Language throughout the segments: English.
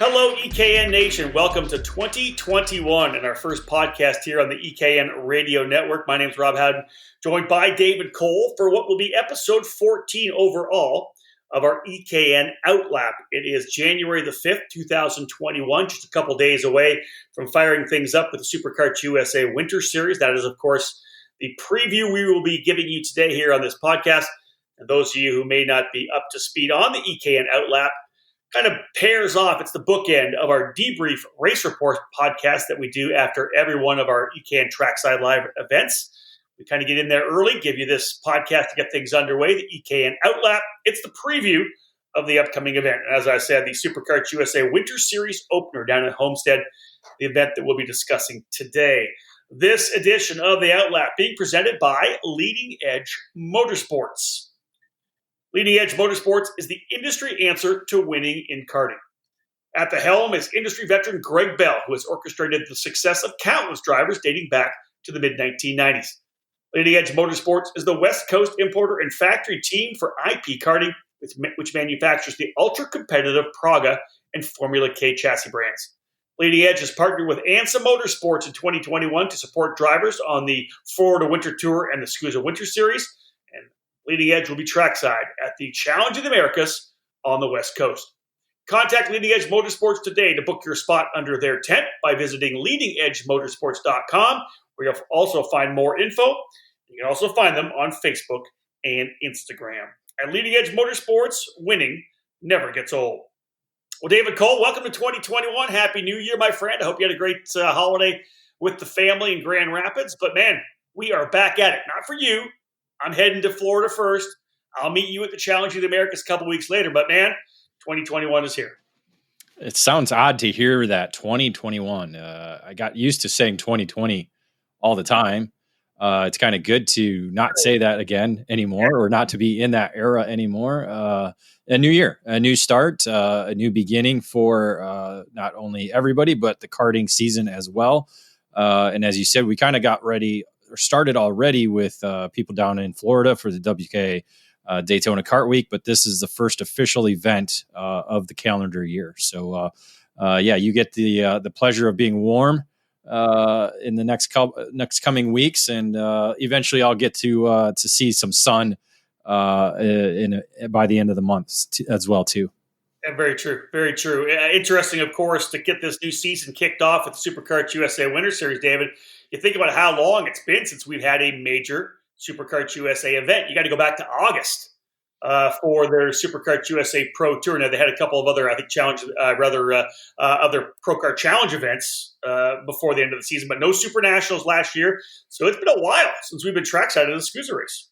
Hello, EKN Nation. Welcome to 2021 and our first podcast here on the EKN Radio Network. My name is Rob Howden, joined by David Cole for what will be episode 14 overall of our EKN OutLap. It is January the 5th, 2021, just a couple days away from firing things up with the SuperKarts USA Winter Series. That is, of course, the preview we will be giving you today here on this podcast. And those of you who may not be up to speed on the EKN OutLap, kind of pairs off. It's the bookend of our debrief race report podcast that we do after every one of our EKN Trackside live events. We kind of get in there early, give you this podcast to get things underway, the EKN OutLap. It's the preview of the upcoming event. And as I said, the SuperKarts USA Winter Series opener down at Homestead, the event that we'll be discussing today. This edition of the OutLap being presented by Leading Edge Motorsports. Leading Edge Motorsports is the industry answer to winning in karting. At the helm is industry veteran Greg Bell, who has orchestrated the success of countless drivers dating back to the mid-1990s. Leading Edge Motorsports is the West Coast importer and factory team for IP Karting, which manufactures the ultra-competitive Praga and Formula K chassis brands. Leading Edge has partnered with ANSA Motorsports in 2021 to support drivers on the Florida Winter Tour and the SKUSA Winter Series. Leading Edge will be trackside at the Challenge of the Americas on the West Coast. Contact Leading Edge Motorsports today to book your spot under their tent by visiting leadingedgemotorsports.com, where you'll also find more info. You can also find them on Facebook and Instagram. At Leading Edge Motorsports, winning never gets old. Well, David Cole, welcome to 2021. Happy New Year, my friend. I hope you had a great holiday with the family in Grand Rapids. But, man, we are back at it. Not for you. I'm heading to Florida first. I'll meet you at the Challenge of the Americas a couple weeks later. But, man, 2021 is here. It sounds odd to hear that 2021. I got used to saying 2020 all the time. It's kind of good to not say that again anymore, or not to be in that era anymore. A new year, a new start, a new beginning for not only everybody, but the karting season as well. And as you said, we kind of got ready or started already with people down in Florida for the WK Daytona Kart Week, but this is the first official event of the calendar year. So, you get the pleasure of being warm in the next coming weeks, and eventually I'll get to see some sun by the end of the month as well too. Yeah, very true. Very true. Interesting, of course, to get this new season kicked off with the SuperKarts USA Winter Series, David. You think about how long it's been since we've had a major SuperKarts USA event. You got to go back to August for their SuperKarts USA Pro Tour. Now, they had a couple of other, I think, other Pro Kart Challenge events before the end of the season, but no Super Nationals last year. So it's been a while since we've been trackside in the SKUSA race.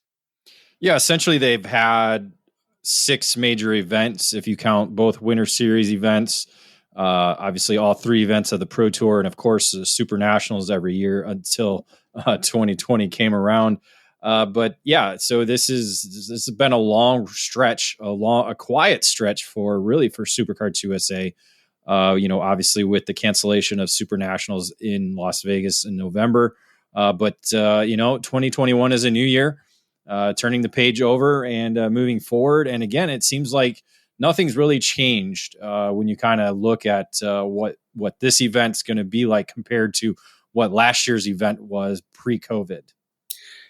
Yeah, essentially they've had 6 major events, if you count both Winter Series events. Obviously, all 3 events of the Pro Tour, and of course, the Super Nationals every year until 2020 came around. But yeah, so this has been a long stretch, a quiet stretch for SuperKarts USA. Obviously with the cancellation of Super Nationals in Las Vegas in November. But 2021 is a new year, turning the page over and moving forward. And again, it seems like nothing's really changed when you kind of look at what this event's going to be like compared to what last year's event was pre-COVID.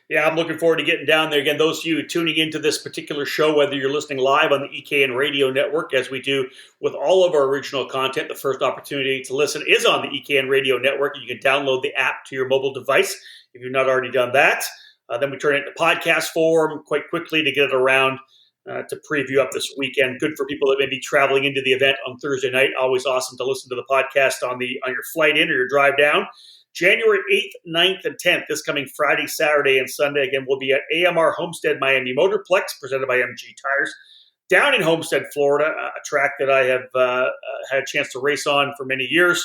Yeah, I'm looking forward to getting down there. Again, those of you tuning into this particular show, whether you're listening live on the EKN Radio Network, as we do with all of our original content, the first opportunity to listen is on the EKN Radio Network. You can download the app to your mobile device if you've not already done that. Then we turn it into podcast form quite quickly to get it around to preview up this weekend. Good for people that may be traveling into the event on Thursday night. Always awesome to listen to the podcast on your flight in or your drive down. January 8th, 9th, and 10th, this coming Friday, Saturday, and Sunday. Again, we'll be at AMR Homestead Miami Motorplex, presented by MG Tires, down in Homestead, Florida, a track that I have had a chance to race on for many years.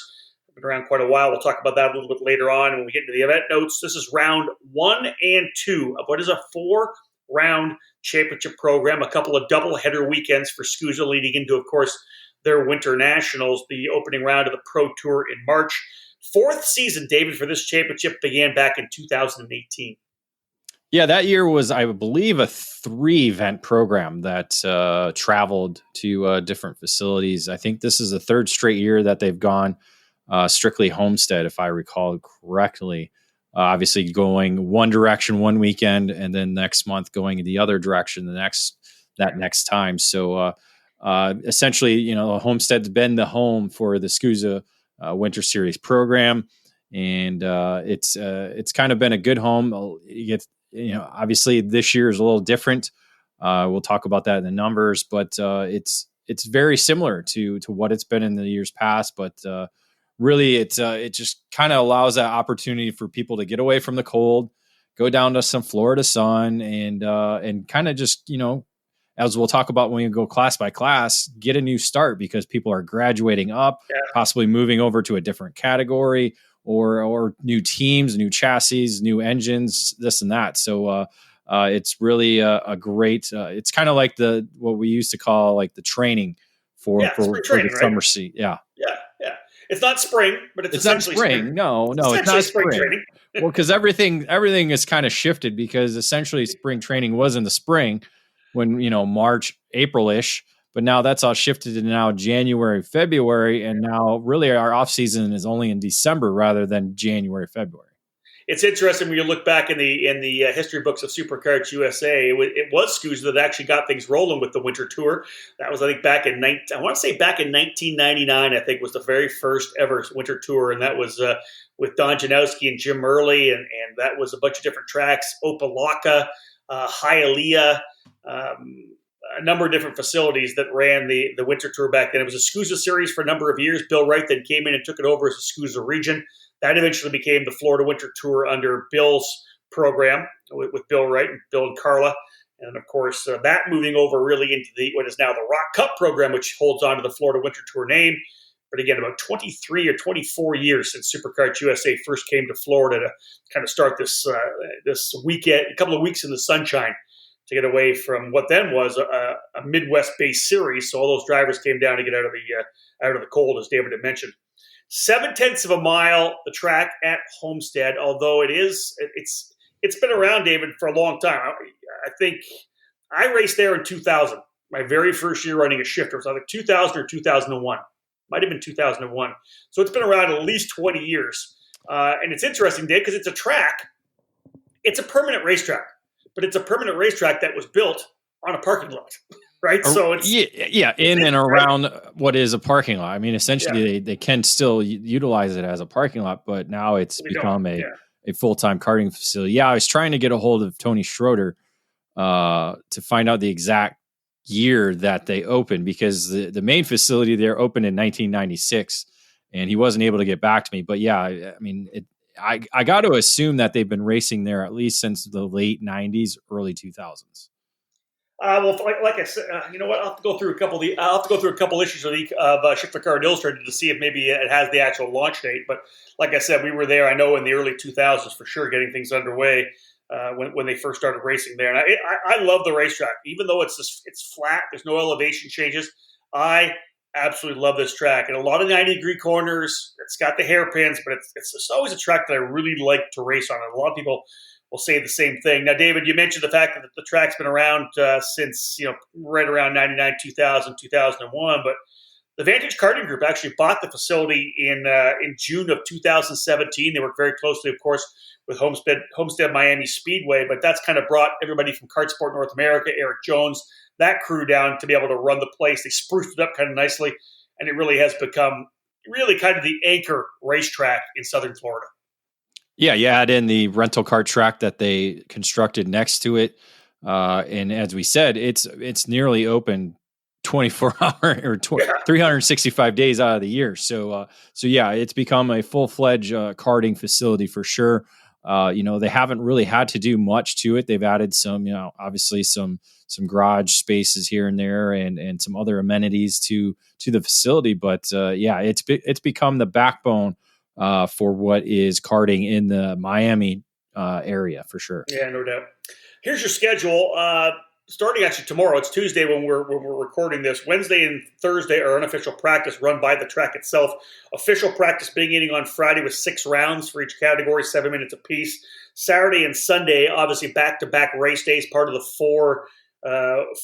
I've been around quite a while. We'll talk about that a little bit later on when we get into the event notes. This is round 1 and 2 of what is a 4-round championship program, a couple of double-header weekends for SKUSA leading into, of course, their Winter Nationals, the opening round of the Pro Tour in March. 4th season, David, for this championship began back in 2018. Yeah, that year was, I believe, a 3-event program that traveled to different facilities. I think this is the third straight year that they've gone strictly Homestead, if I recall correctly. Obviously, going one direction one weekend, and then next month going in the other direction that next time. So essentially, Homestead's been the home for the SKUSA Winter Series program, and it's kind of been a good home. You get, obviously this year is a little different. We'll talk about that in the numbers, but it's very similar to what it's been in the years past. But really, it just kind of allows that opportunity for people to get away from the cold, go down to some Florida sun, and kind of just, as we'll talk about when we go class by class, get a new start, because people are graduating up, possibly moving over to a different category, or new teams, new chassis, new engines, this and that. So it's really a great. It's kind of like what we used to call like the training for training, the summer seat. Yeah. It's not spring, but it's essentially not spring. No, it's not spring training. Well, because everything is kind of shifted, because essentially spring training was in the spring when, March, April-ish. But now that's all shifted to now January, February, and now really our off season is only in December rather than January, February. It's interesting when you look back in the history books of Superkarts USA. It was SKUSA that actually got things rolling with the Winter Tour. That was, I think, back in 1999. I think was the very first ever Winter Tour, and that was with Don Janowski and Jim Murley, and that was a bunch of different tracks: Opelika, Hialeah. A number of different facilities that ran the Winter Tour back then. It was a SKUSA series for a number of years. Bill Wright then came in and took it over as a SKUSA region. That eventually became the Florida Winter Tour under Bill's program with Bill Wright and Bill and Carla. And, of course, that moving over really into what is now the Rock Cup program, which holds on to the Florida Winter Tour name. But again, about 23 or 24 years since Superkarts USA first came to Florida to kind of start this weekend, a couple of weeks in the sunshine, to get away from what then was a Midwest-based series. So all those drivers came down to get out of the cold, as David had mentioned. 0.7 of a mile, the track at Homestead, although it's been around, David, for a long time. I think I raced there in 2000, my very first year running a shifter. It was either 2000 or 2001. Might have been 2001. So it's been around at least 20 years. And it's interesting, Dave, because it's a track. It's a permanent racetrack. But it's a permanent racetrack that was built on a parking lot, right? So it's in and around what is a parking lot. I mean, essentially, they can still utilize it as a parking lot, but now it's become a full-time karting facility. Yeah, I was trying to get a hold of Tony Schroeder to find out the exact year that they opened, because the main facility there opened in 1996, and he wasn't able to get back to me. But yeah, I mean, I got to assume that they've been racing there at least since the late 90s, early 2000s. Well, like I said, you know what? I'll have to go through a couple issues of Shifter Car Illustrated to see if maybe it has the actual launch date. But like I said, we were there, I know, in the early 2000s for sure, getting things underway when they first started racing there. And I love the racetrack, even though it's flat. There's no elevation changes. I absolutely love this track, and a lot of 90-degree corners. It's got the hairpins, but it's always a track that I really like to race on. And a lot of people will say the same thing. Now, David, you mentioned the fact that the track's been around since right around 99, 2000, 2001. But the Vantage Karting Group actually bought the facility in June of 2017. They worked very closely, of course, with Homestead Miami Speedway. But that's kind of brought everybody from Kart Sport North America, Eric Jones, that crew down to be able to run the place. They spruced it up kind of nicely, and it really has become really kind of the anchor racetrack in Southern Florida. Yeah, you add in the rental car track that they constructed next to it, and as we said, it's nearly open 24-hour or 365 days out of the year. So yeah, it's become a full-fledged karting facility for sure. They haven't really had to do much to it. They've added some, obviously some garage spaces here and there, and some other amenities to the facility. But it's become the backbone for what is karting in the Miami area for sure. Yeah, no doubt. Here's your schedule. starting actually tomorrow. It's Tuesday when we're recording this. Wednesday and Thursday are unofficial practice run by the track itself. Official practice beginning on Friday with 6 rounds for each category, 7 minutes apiece. Saturday and Sunday, obviously back-to-back race days, part of the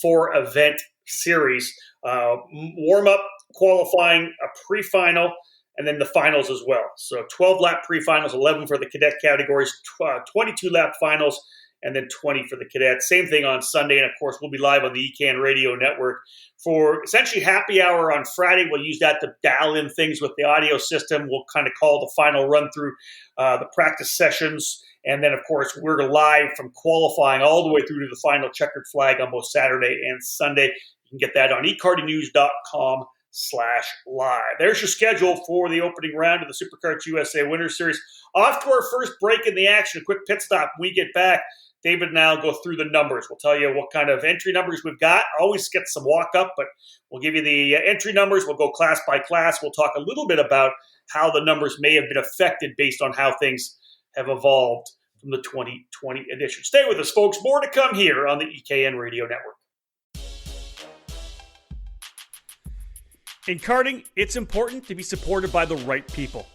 four event series. Warm-up, qualifying, a pre-final, and then the finals as well. So 12-lap pre-finals, 11 for the cadet categories, 22-lap finals, and then 20 for the cadets. Same thing on Sunday, and of course, we'll be live on the EKN Radio Network for essentially happy hour on Friday. We'll use that to dial in things with the audio system. We'll kind of call the final run through the practice sessions. And then, of course, we're live from qualifying all the way through to the final checkered flag on both Saturday and Sunday. You can get that on ekartingnews.com/live. There's your schedule for the opening round of the SuperKarts USA Winter Series. Off to our first break in the action. A quick pit stop. When we get back, David and I will go through the numbers. We'll tell you what kind of entry numbers we've got. Always get some walk-up, but we'll give you the entry numbers. We'll go class by class. We'll talk a little bit about how the numbers may have been affected based on how things have evolved from the 2020 edition. Stay with us, folks. More to come here on the EKN Radio Network. In karting, it's important to be supported by the right people.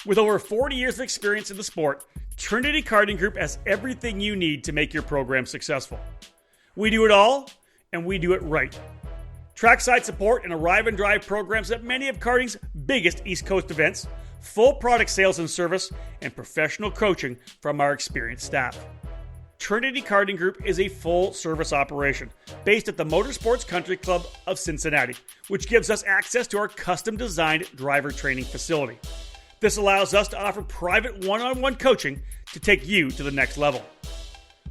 With over 40 years of experience in the sport, Trinity Karting Group has everything you need to make your program successful. We do it all, and we do it right. Trackside support and arrive and drive programs at many of karting's biggest East Coast events, full product sales and service, and professional coaching from our experienced staff. Trinity Karting Group is a full-service operation based at the Motorsports Country Club of Cincinnati, which gives us access to our custom-designed driver training facility. This allows us to offer private one-on-one coaching to take you to the next level.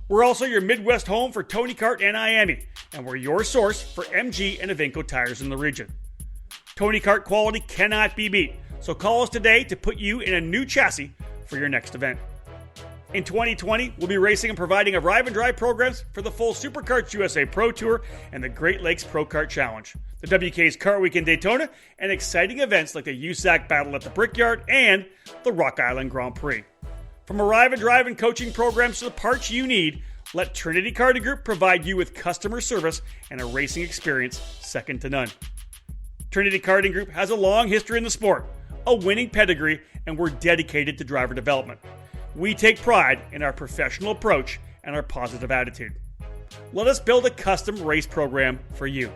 We're also your Midwest home for Tony Kart and IAME, and we're your source for MG and Iveco tires in the region. Tony Kart quality cannot be beat, so call us today to put you in a new chassis for your next event. In 2020, we'll be racing and providing arrive and drive programs for the full SuperKarts USA Pro Tour and the Great Lakes Pro Kart Challenge, the WK's Kart Week in Daytona, and exciting events like the USAC Battle at the Brickyard and the Rock Island Grand Prix. From arrive and drive and coaching programs to the parts you need, let Trinity Karting Group provide you with customer service and a racing experience second to none. Trinity Karting Group has a long history in the sport, a winning pedigree, and we're dedicated to driver development. We take pride in our professional approach and our positive attitude. Let us build a custom race program for you.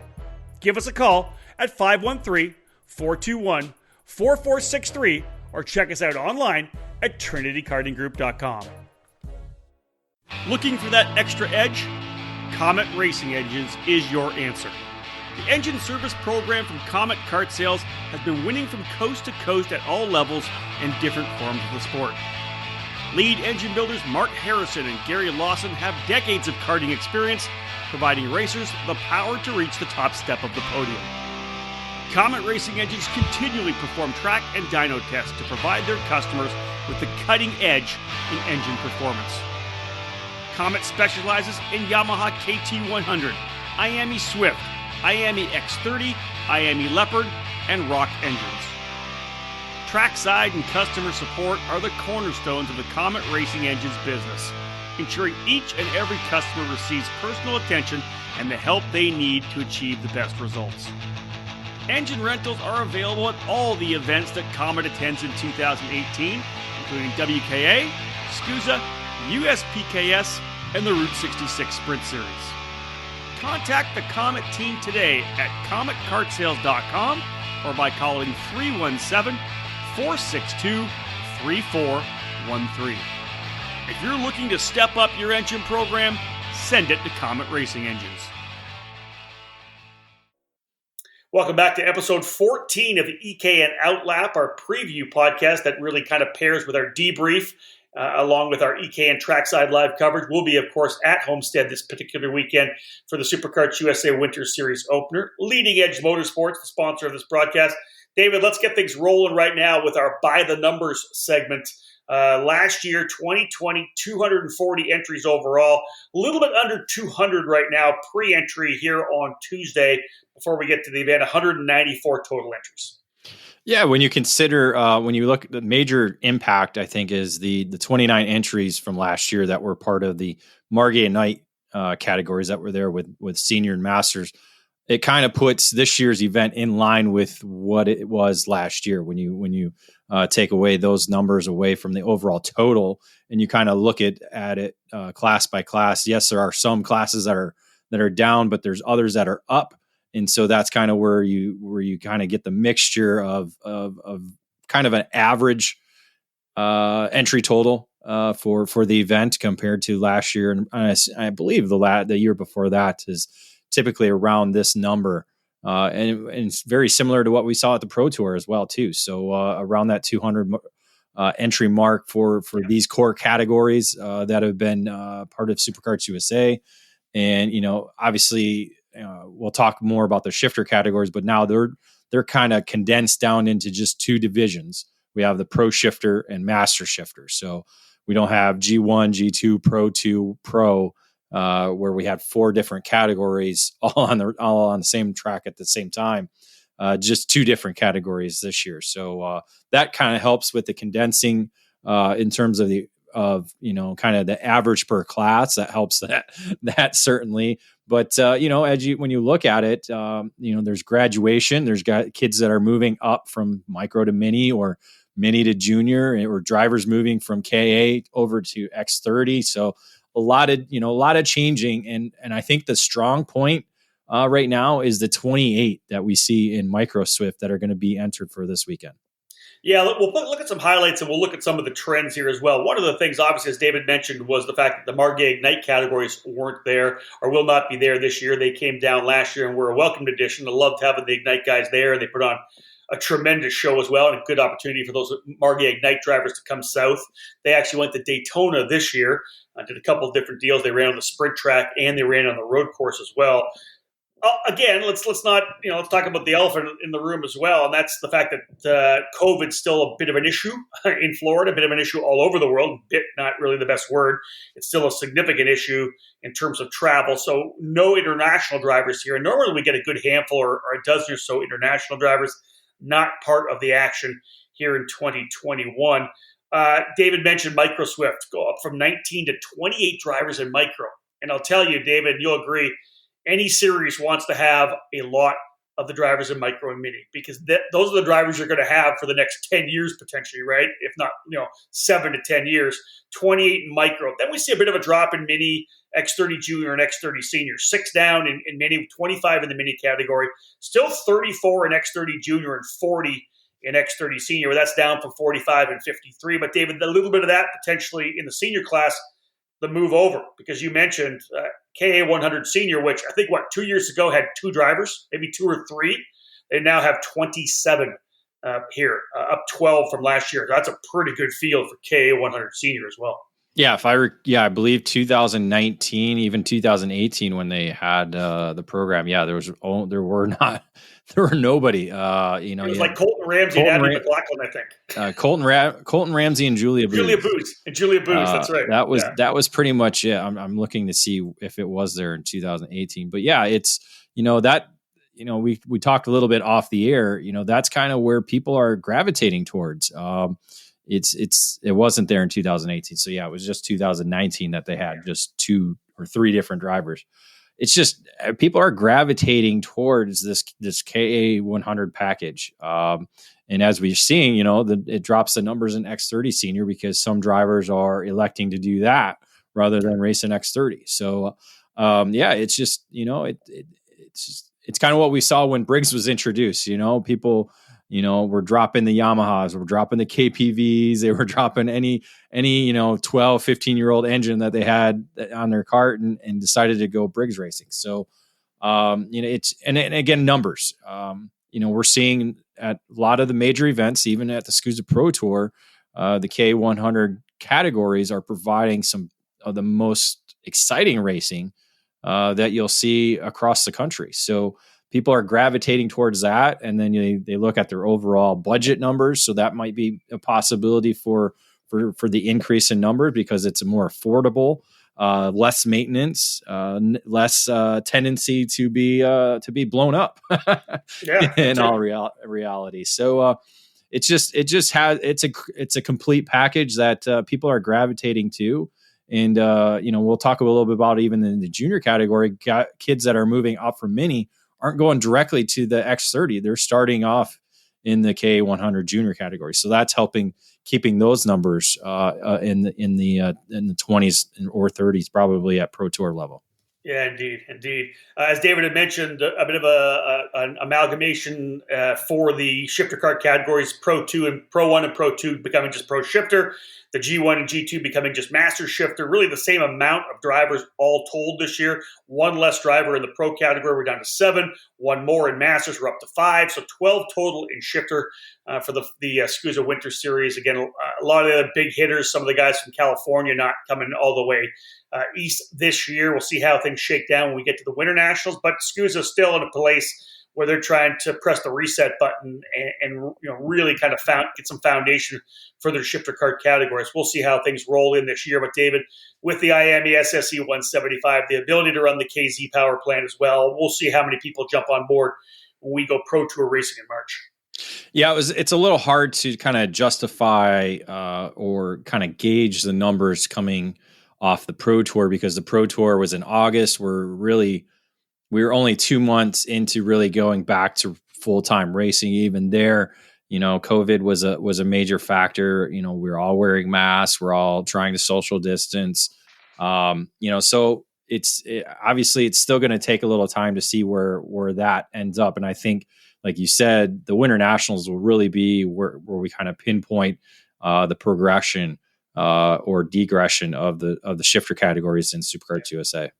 Give us a call at 513-421-4463 or check us out online at trinitykartinggroup.com. Looking for that extra edge? Comet Racing Engines is your answer. The engine service program from Comet Kart Sales has been winning from coast to coast at all levels and different forms of the sport. Lead engine builders Mark Harrison and Gary Lawson have decades of karting experience, providing racers the power to reach the top step of the podium. Comet Racing Engines continually perform track and dyno tests to provide their customers with the cutting edge in engine performance. Comet specializes in Yamaha KT100, IAME Swift, IAME X30, IAME Leopard, and Rock engines. Trackside and customer support are the cornerstones of the Comet Racing Engines business, ensuring each and every customer receives personal attention and the help they need to achieve the best results. Engine rentals are available at all the events that Comet attends in 2018, including WKA, SKUSA, USPKS, and the Route 66 Sprint Series. Contact the Comet team today at cometkartsales.com or by calling 317-462-3413. If you're looking to step up your engine program, send it to Comet Racing Engines. Welcome back to episode 14 of the EKN OutLap, our preview podcast that really kind of pairs with our debrief along with our EKN Trackside live coverage. We'll be, of course, at Homestead this particular weekend for the SuperKarts USA Winter Series opener. Leading Edge Motorsports, the sponsor of this broadcast. David, let's get things rolling right now with our By the Numbers segment. Last year, 2020, 240 entries overall. A little bit under 200 right now, pre-entry here on Tuesday before we get to the event, 194 total entries. Yeah, when you consider, when you look at the major impact, I think, is the 29 entries from last year that were part of the Margay Night categories that were there with senior and masters. It kind of puts this year's event in line with what it was last year when you take away those numbers away from the overall total, and you kind of look at it class by class. Yes, there are some classes that are down, but there's others that are up, and so that's kind of where you kind of get the mixture of kind of an average entry total for the event compared to last year, and I believe the year before that is typically around this number, and it's very similar to what we saw at the Pro Tour as well too. So around that 200 entry mark for these core categories that have been part of Superkarts USA, and obviously we'll talk more about the shifter categories, but now they're kind of condensed down into just two divisions. We have the Pro Shifter and Master Shifter. So we don't have G1, G2, Pro 2, Pro. Where we had 4 different categories all on the same track at the same time, just 2 different categories this year. So that kind of helps with the condensing in terms of kind of the average per class. That helps that certainly. But when you look at it, there's graduation. There's kids that are moving up from micro to mini, or mini to junior, or drivers moving from KA over to X30. So a lot of changing, and I think the strong point right now is the 28 that we see in Micro Swift that are going to be entered for this weekend. Yeah, we'll look at some highlights, and we'll look at some of the trends here as well. One of the things, obviously, as David mentioned, was the fact that the Margay Ignite categories weren't there or will not be there this year. They came down last year and were a welcomed addition. I loved having the Ignite guys there, and they put on a tremendous show as well, and a good opportunity for those Margay Ignite drivers to come south. They actually went to Daytona this year, did a couple of different deals. They ran on the sprint track and they ran on the road course as well. Again, let's talk about the elephant in the room as well, and that's the fact that COVID's still a bit of an issue in Florida, a bit of an issue all over the world. Bit, not really the best word. It's still a significant issue in terms of travel. So no international drivers here. Normally we get a good handful or a dozen or so international drivers, not part of the action here in 2021. David mentioned Micro Swift go up from 19 to 28 drivers in Micro. And I'll tell you, David, you'll agree, any series wants to have a lot of the drivers in Micro and Mini, because those are the drivers you're going to have for the next 10 years potentially, right? If not, 7 to 10 years. 28 in Micro. Then we see a bit of a drop in Mini, X30 Junior and X30 Senior. 6 down in Mini, 25 in the Mini category. Still 34 in X30 Junior and 40 in X30 Senior. That's down from 45 and 53. But David, a little bit of that potentially in the senior class, the move over, because you mentioned KA 100 Senior, which I think 2 years ago had 2 drivers, maybe 2 or 3. They now have 27 here, up 12 from last year. That's a pretty good field for KA 100 Senior as well. Yeah, I believe 2019, even 2018 when they had the program. Yeah, there were nobody. It was like Colton Ramsey and Abby McLaughlin, I think. Colton Ramsey and Julia Booth. Julia Booth, that's right. That was pretty much it. I'm looking to see if it was there in 2018. But yeah, it's we talked a little bit off the air. That's kind of where people are gravitating towards. It wasn't there in 2018. So yeah, it was just 2019 that they had just 2 or 3 different drivers. It's just people are gravitating towards this KA 100 package. And as we're seeing, it drops the numbers in X30 Senior because some drivers are electing to do that rather than race an X30. So it's just, it's kind of what we saw when Briggs was introduced. People were dropping the Yamahas, were dropping the KPVs, they were dropping any 12, 15-year-old engine that they had on their cart and decided to go Briggs racing. So, it's, and again, numbers, we're seeing at a lot of the major events, even at the SKUSA Pro Tour, the K100 categories are providing some of the most exciting racing that you'll see across the country. So people are gravitating towards that, and then they look at their overall budget numbers. So that might be a possibility for the increase in numbers because it's more affordable, less maintenance, less tendency to be blown up. In all reality. So it's a complete package that people are gravitating to. And, we'll talk a little bit about even in the junior category, kids that are moving up from mini aren't going directly to the X30. They're starting off in the K100 junior category. So that's helping keeping those numbers in the 20s or 30s, probably at Pro Tour level. Yeah, indeed. As David had mentioned, a bit of an amalgamation for the shifter kart categories, Pro 2 and Pro 1 and Pro 2 becoming just Pro Shifter, the G1 and G2 becoming just Master Shifter, really the same amount of drivers all told this year. One less driver in the Pro category, we're down to 7. One more in Masters, we're up to 5. So 12 total in Shifter for the SKUSA Winter Series. Again, a lot of the big hitters, some of the guys from California not coming all the way east this year. We'll see how things shake down when we get to the Winter Nationals, but SKUSA is still in a place where they're trying to press the reset button and really kind of get some foundation for their shifter kart categories. We'll see how things roll in this year. But David, with the IAME SSE 175, the ability to run the KZ power plant as well, we'll see how many people jump on board when we go Pro Tour racing in March. Yeah, it's a little hard to kind of justify or kind of gauge the numbers coming off the Pro Tour, because the Pro Tour was in August. We were only 2 months into really going back to full-time racing. Even there, COVID was a major factor. We were all wearing masks. We're all trying to social distance. So obviously it's still going to take a little time to see where that ends up. And I think, like you said, the Winter Nationals will really be where we kind of pinpoint the progression or degression of the shifter categories in SuperKarts USA.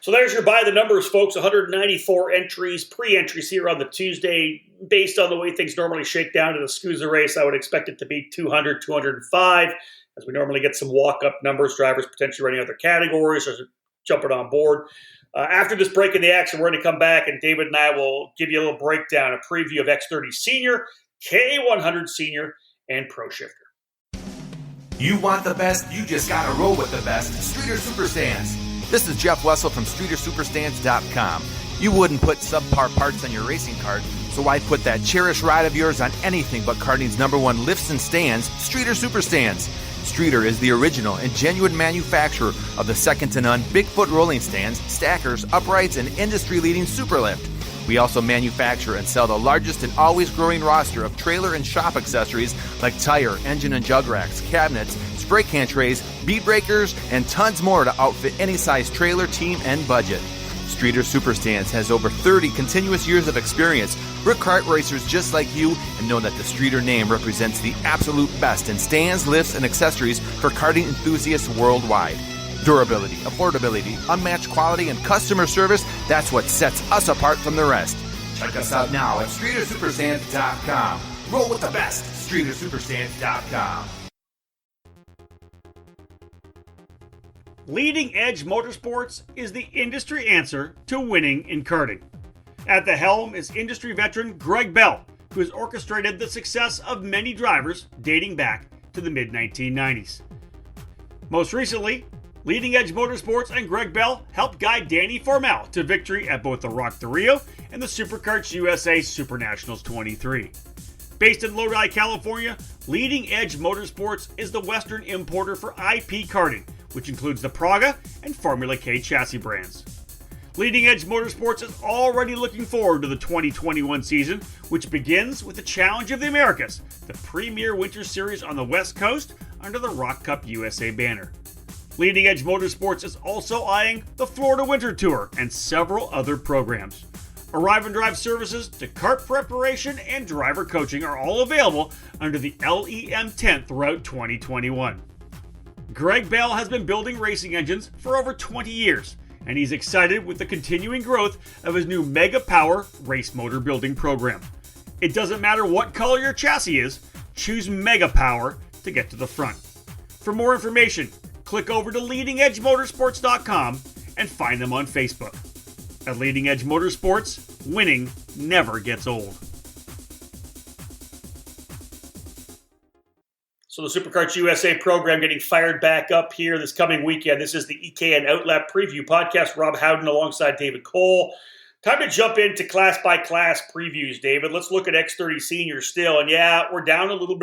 So there's your by the numbers, folks. 194 entries, pre-entries here on the Tuesday. Based on the way things normally shake down to the SKUSA race, I would expect it to be 200, 205, as we normally get some walk-up numbers, drivers potentially running other categories or jumping on board. After this break in the action, we're going to come back, and David and I will give you a little breakdown, a preview of X30 Senior, K100 Senior, and Pro Shifter. You want the best? You just got to roll with the best. Streeter Superstands. This is Jeff Wessel from StreeterSuperstands.com. You wouldn't put subpar parts on your racing cart, so why put that cherished ride of yours on anything but karting's #1 lifts and stands, Streeter Superstands. Streeter is the original and genuine manufacturer of the second-to-none Bigfoot rolling stands, stackers, uprights, and industry-leading Superlift. We also manufacture and sell the largest and always growing roster of trailer and shop accessories like tire, engine, and jug racks, cabinets, spray can trays, bead breakers, and tons more to outfit any size trailer, team, and budget. Streeter Superstands has over 30 continuous years of experience. We're kart racers just like you and know that the Streeter name represents the absolute best in stands, lifts, and accessories for karting enthusiasts worldwide. Durability, affordability, unmatched quality, and customer service, that's what sets us apart from the rest. Check us out now at StreeterSuperstands.com. Roll with the best, StreeterSuperstands.com. Leading Edge Motorsports is the industry answer to winning in karting. At the helm is industry veteran Greg Bell, who has orchestrated the success of many drivers dating back to the mid-1990s. Most recently, Leading Edge Motorsports and Greg Bell helped guide Danny Formel to victory at both the Rock the Rio and the SuperKarts USA Super Nationals 23. Based in Lodi, California, Leading Edge Motorsports is the Western importer for IP karting, which includes the Praga and Formula K chassis brands. Leading Edge Motorsports is already looking forward to the 2021 season, which begins with the Challenge of the Americas, the premier winter series on the West Coast under the Rock Cup USA banner. Leading Edge Motorsports is also eyeing the Florida Winter Tour and several other programs. Arrive and drive services to kart preparation and driver coaching are all available under the LEM tent throughout 2021. Greg Bell has been building racing engines for over 20 years, and he's excited with the continuing growth of his new Mega Power race motor building program. It doesn't matter what color your chassis is, choose Mega Power to get to the front. For more information, click over to leadingedgemotorsports.com and find them on Facebook. At Leading Edge Motorsports, winning never gets old. So the SuperKarts USA program getting fired back up here this coming weekend. This is the EKN OutLap preview podcast. Rob Howden alongside David Cole. Time to jump into class-by-class previews, David. Let's look at X30 Senior still. And yeah, we're down a little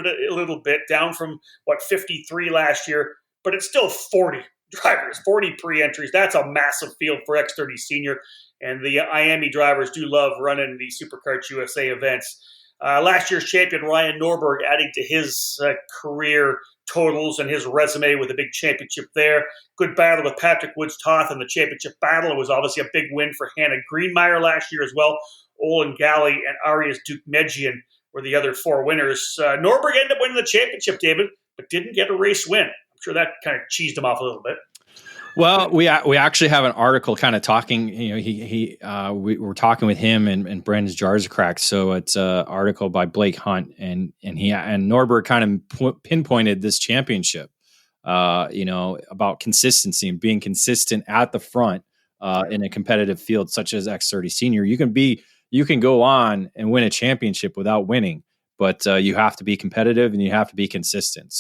bit, down from, 53 last year. But it's still 40 drivers, 40 pre-entries. That's a massive field for X30 Senior. And the Miami drivers do love running the SuperKarts USA events. Last year's champion, Ryan Norberg, adding to his career totals and his resume with a big championship there. Good battle with Patrick Woods-Toth in the championship battle. It was obviously a big win for Hannah Greenmeyer last year as well. Olin Galley and Arias Dukmedjian were the other four winners. Norberg ended up winning the championship, David, but didn't get a race win. I'm sure that kind of cheesed him off a little bit. Well, we actually have an article kind of talking. We were talking with him and Brandon Jarzakrak. So it's an article by Blake Hunt, and Norberg kind of pinpointed this championship. About consistency and being consistent at the front in a competitive field such as X30 Senior. You can go on and win a championship without winning, but you have to be competitive and you have to be consistent.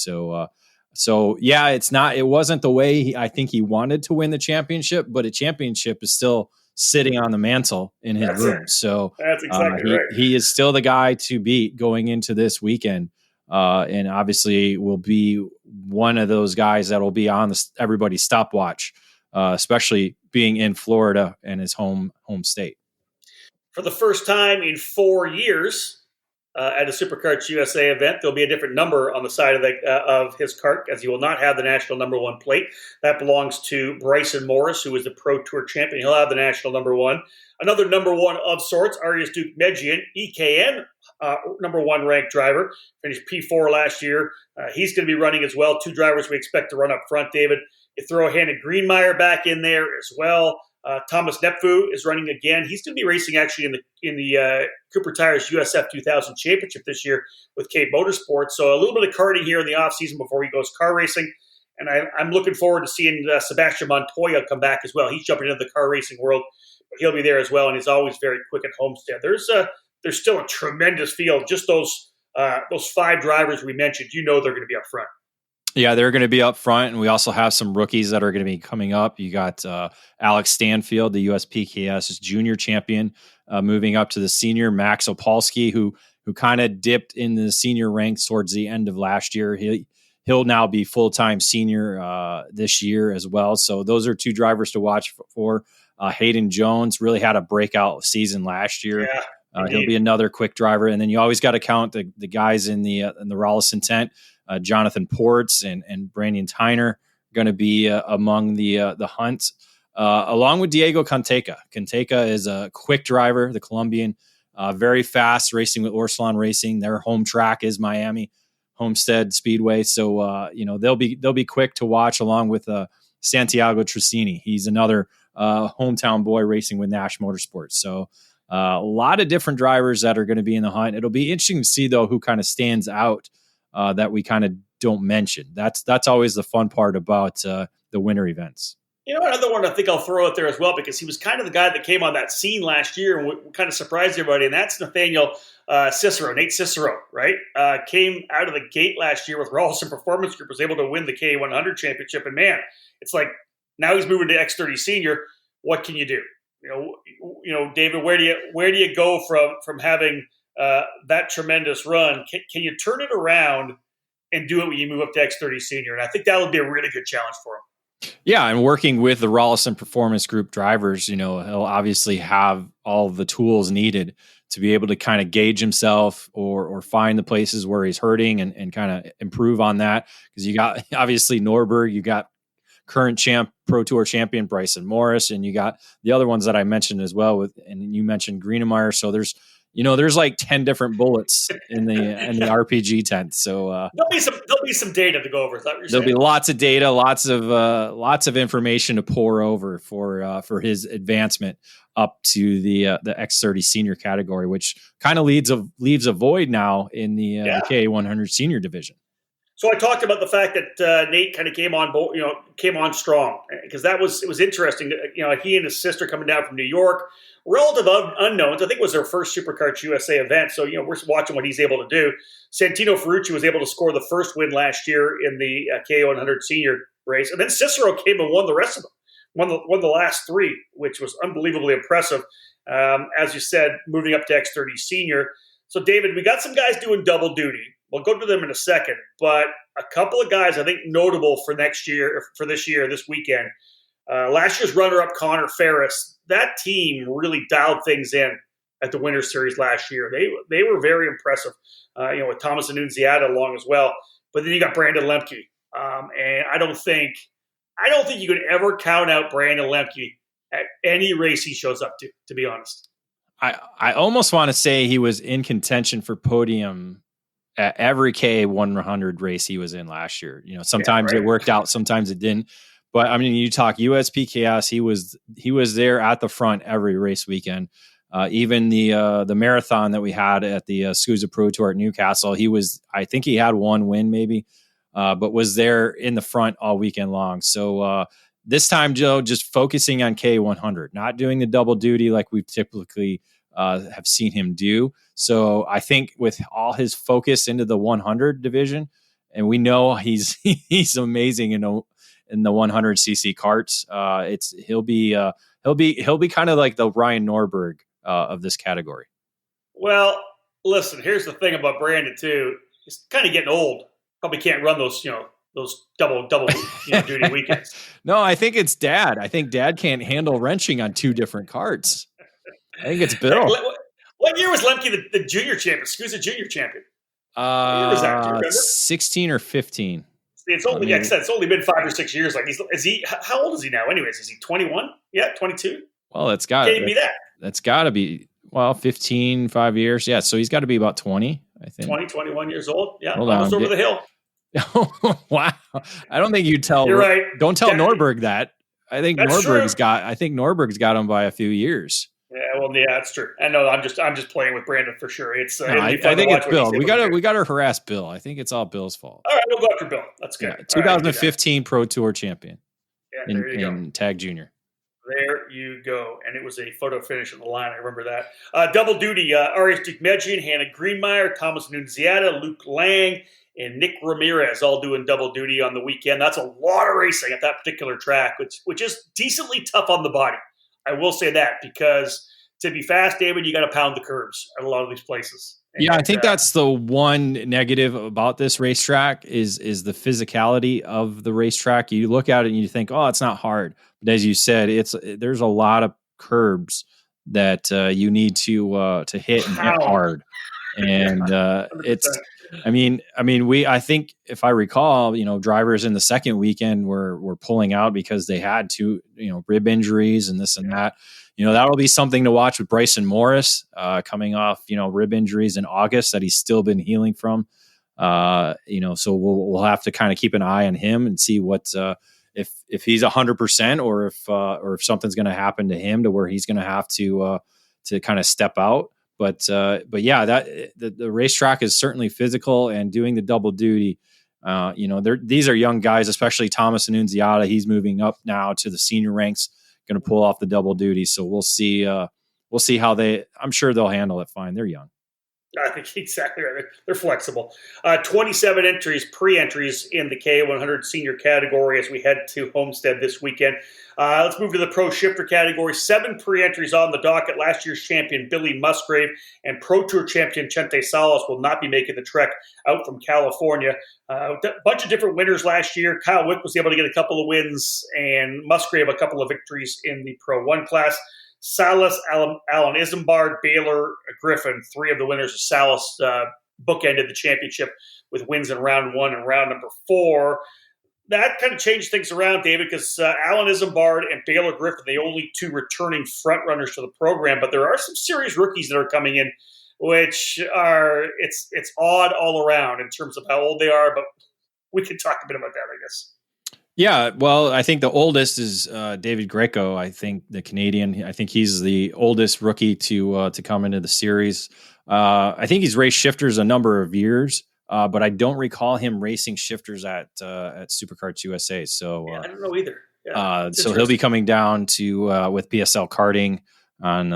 So yeah, it wasn't the way I think he wanted to win the championship, but a championship is still sitting on the mantle in his room. So that's exactly right. He is still the guy to beat going into this weekend. And obviously will be one of those guys that will be on everybody's stopwatch, especially being in Florida and his home state. For the first time in 4 years, at a SuperKarts USA event, there'll be a different number on the side of his kart, as he will not have the national number one plate. That belongs to Bryson Morris, who is the Pro Tour champion. He'll have the national number one. Another number one of sorts, Arias Dukmedjian, EKN number one ranked driver, finished P4 last year. He's going to be running as well. Two drivers we expect to run up front, David. You throw Hannah Greenmeyer back in there as well. Thomas Nepfu is running again. He's going to be racing actually in the Cooper Tires USF 2000 Championship this year with Cape Motorsports. So a little bit of karting here in the off season before he goes car racing. And I'm looking forward to seeing Sebastian Montoya come back as well. He's jumping into the car racing world, but he'll be there as well. And he's always very quick at Homestead. There's still a tremendous field. Just those five drivers we mentioned, they're going to be up front. Yeah, they're going to be up front, and we also have some rookies that are going to be coming up. You got Alex Stanfield, the USPKS junior champion, moving up to the senior. Max Opolsky, who kind of dipped in the senior ranks towards the end of last year. He'll now be full-time senior this year as well. So those are two drivers to watch for. Hayden Jones really had a breakout season last year. Yeah, he'll be another quick driver, and then you always got to count the guys in the Rollison tent. Jonathan Ports and Brandon Tyner going to be among the hunt, along with Diego Canteca. Canteca is a quick driver, the Colombian, very fast, racing with Orsalon Racing. Their home track is Miami Homestead Speedway, so they'll be quick to watch, along with Santiago Trissini. He's another hometown boy racing with Nash Motorsports. So a lot of different drivers that are going to be in the hunt. It'll be interesting to see though who kind of stands out. That we kind of don't mention. That's always the fun part about the winter events. Another one I think I'll throw out there as well, because he was kind of the guy that came on that scene last year and kind of surprised everybody, and that's Nathaniel Cicero, Nate Cicero, right? Came out of the gate last year with Rawlson Performance Group, was able to win the K100 championship, and man, it's like now he's moving to X30 Senior. What can you do? David, where do you go from having that tremendous run? Can you turn it around and do it when you move up to X30 Senior? And I think that would be a really good challenge for him. Yeah, and working with the Rawlison Performance Group drivers, he'll obviously have all the tools needed to be able to kind of gauge himself or find the places where he's hurting and kind of improve on that. Because you got obviously Norberg, you got current Pro Tour champion Bryson Morris, and you got the other ones that I mentioned as well. And you mentioned Greenemeyer, so there's like 10 different bullets in the RPG tent. So there'll be some data to go over. Is that what you're there'll saying? be lots of data, lots of information to pour over for his advancement up to the X30 Senior category, which kind of leaves a void now in the K100 Senior division. So I talked about the fact that Nate kind of came on strong, because it was interesting. He and his sister coming down from New York, relative unknowns. I think it was their first SuperKarts USA event. So, we're watching what he's able to do. Santino Ferrucci was able to score the first win last year in the K100 Senior race. And then Cicero came and won the rest of them, won the last three, which was unbelievably impressive. As you said, moving up to X30 Senior. So, David, we got some guys doing double duty. We'll go to them in a second, but a couple of guys I think notable for this weekend. Last year's runner-up Connor Ferris, that team really dialed things in at the Winter Series last year. They were very impressive, with Thomas Annunziata along as well. But then you got Brandon Lemke, and I don't think you could ever count out Brandon Lemke at any race he shows up to be honest. I almost want to say he was in contention for podium at every K100 race he was in last year. Sometimes it worked out, sometimes it didn't. But I mean, you talk USPKS, he was there at the front every race weekend. Even the marathon that we had at the SKUSA Pro Tour at Newcastle, I think he had one win maybe, but was there in the front all weekend long. So this time, Joe, just focusing on K100, not doing the double duty like we typically have seen him do. So I think with all his focus into the 100 division, and we know he's amazing in the 100cc carts. He'll be kind of like the Ryan Norberg of this category. Well, listen, here's the thing about Brandon too. He's kind of getting old. Probably can't run those double duty weekends. No, I think it's Dad. I think Dad can't handle wrenching on two different carts. I think it's Bill. What year was Lemke the junior champion? SKUSA junior champion. What year was that? Do you remember? 16 or 15. It's only, like I said, it's only been 5 or 6 years. Like, how old is he now? Anyways, is he 21? Yeah, 22. Well, it's got to be that. That's got to be 15, 5 years. Yeah, so he's got to be about 20, I think. 21 years old. Yeah, almost over the hill. Wow, I don't think you tell. You're right. Don't tell Norberg that. I think Norberg's got him by a few years. Yeah, well, yeah, that's true. I know. I'm just playing with Brandon for sure. It's. I think it's Bill. We got to harass Bill. I think it's all Bill's fault. All right, we'll go after Bill. That's good. Yeah, 2015 Pro Tour champion. Yeah, there you go. In Tag Junior. There you go. And it was a photo finish on the line. I remember that. Double duty. Arias Dukmedjian, Hannah Greenmeyer, Thomas Nunziata, Luke Lang, and Nick Ramirez all doing double duty on the weekend. That's a lot of racing at that particular track, which is decently tough on the body. I will say that, because to be fast, David, you got to pound the curves at a lot of these places. And I think that's the one negative about this racetrack is the physicality of the racetrack. You look at it and you think, oh, it's not hard. But as you said, there's a lot of curbs that you need to hit and hit hard. And I think if I recall, drivers in the second weekend were pulling out because they had two, rib injuries and this and that. That'll be something to watch with Bryson Morris coming off, rib injuries in August that he's still been healing from. So we'll have to kind of keep an eye on him and see what if he's 100% or if something's going to happen to him to where he's going to have to kind of step out. But yeah, that the racetrack is certainly physical, and doing the double duty. These are young guys, especially Thomas Annunziata. He's moving up now to the senior ranks, going to pull off the double duty. So we'll see how I'm sure they'll handle it fine. They're young. I think exactly right. They're flexible. 27 pre-entries in the K100 senior category as we head to Homestead this weekend. Let's move to the pro shifter category. 7 pre-entries on the docket. Last year's champion Billy Musgrave and Pro Tour champion Chente Salas will not be making the trek out from California. A bunch of different winners last year. Kyle Wick was able to get a couple of wins, and Musgrave a couple of victories in the Pro 1 class. Salas, Alan Isambard, Baylor, Griffin, 3 of the winners of Salas bookended the championship with wins in round 1 and round number 4. That kind of changed things around, David, because Alan Isambard and Baylor Griffin, the only 2 returning front runners to the program, but there are some serious rookies that are coming in, which are it's odd all around in terms of how old they are, but we can talk a bit about that, I guess. Yeah, well, I think the oldest is David Greco. I think the Canadian. I think he's the oldest rookie to come into the series. I think he's raced shifters a number of years, but I don't recall him racing shifters at Supercarts USA. So I don't know either. Yeah, so he'll be coming down to with PSL Karting on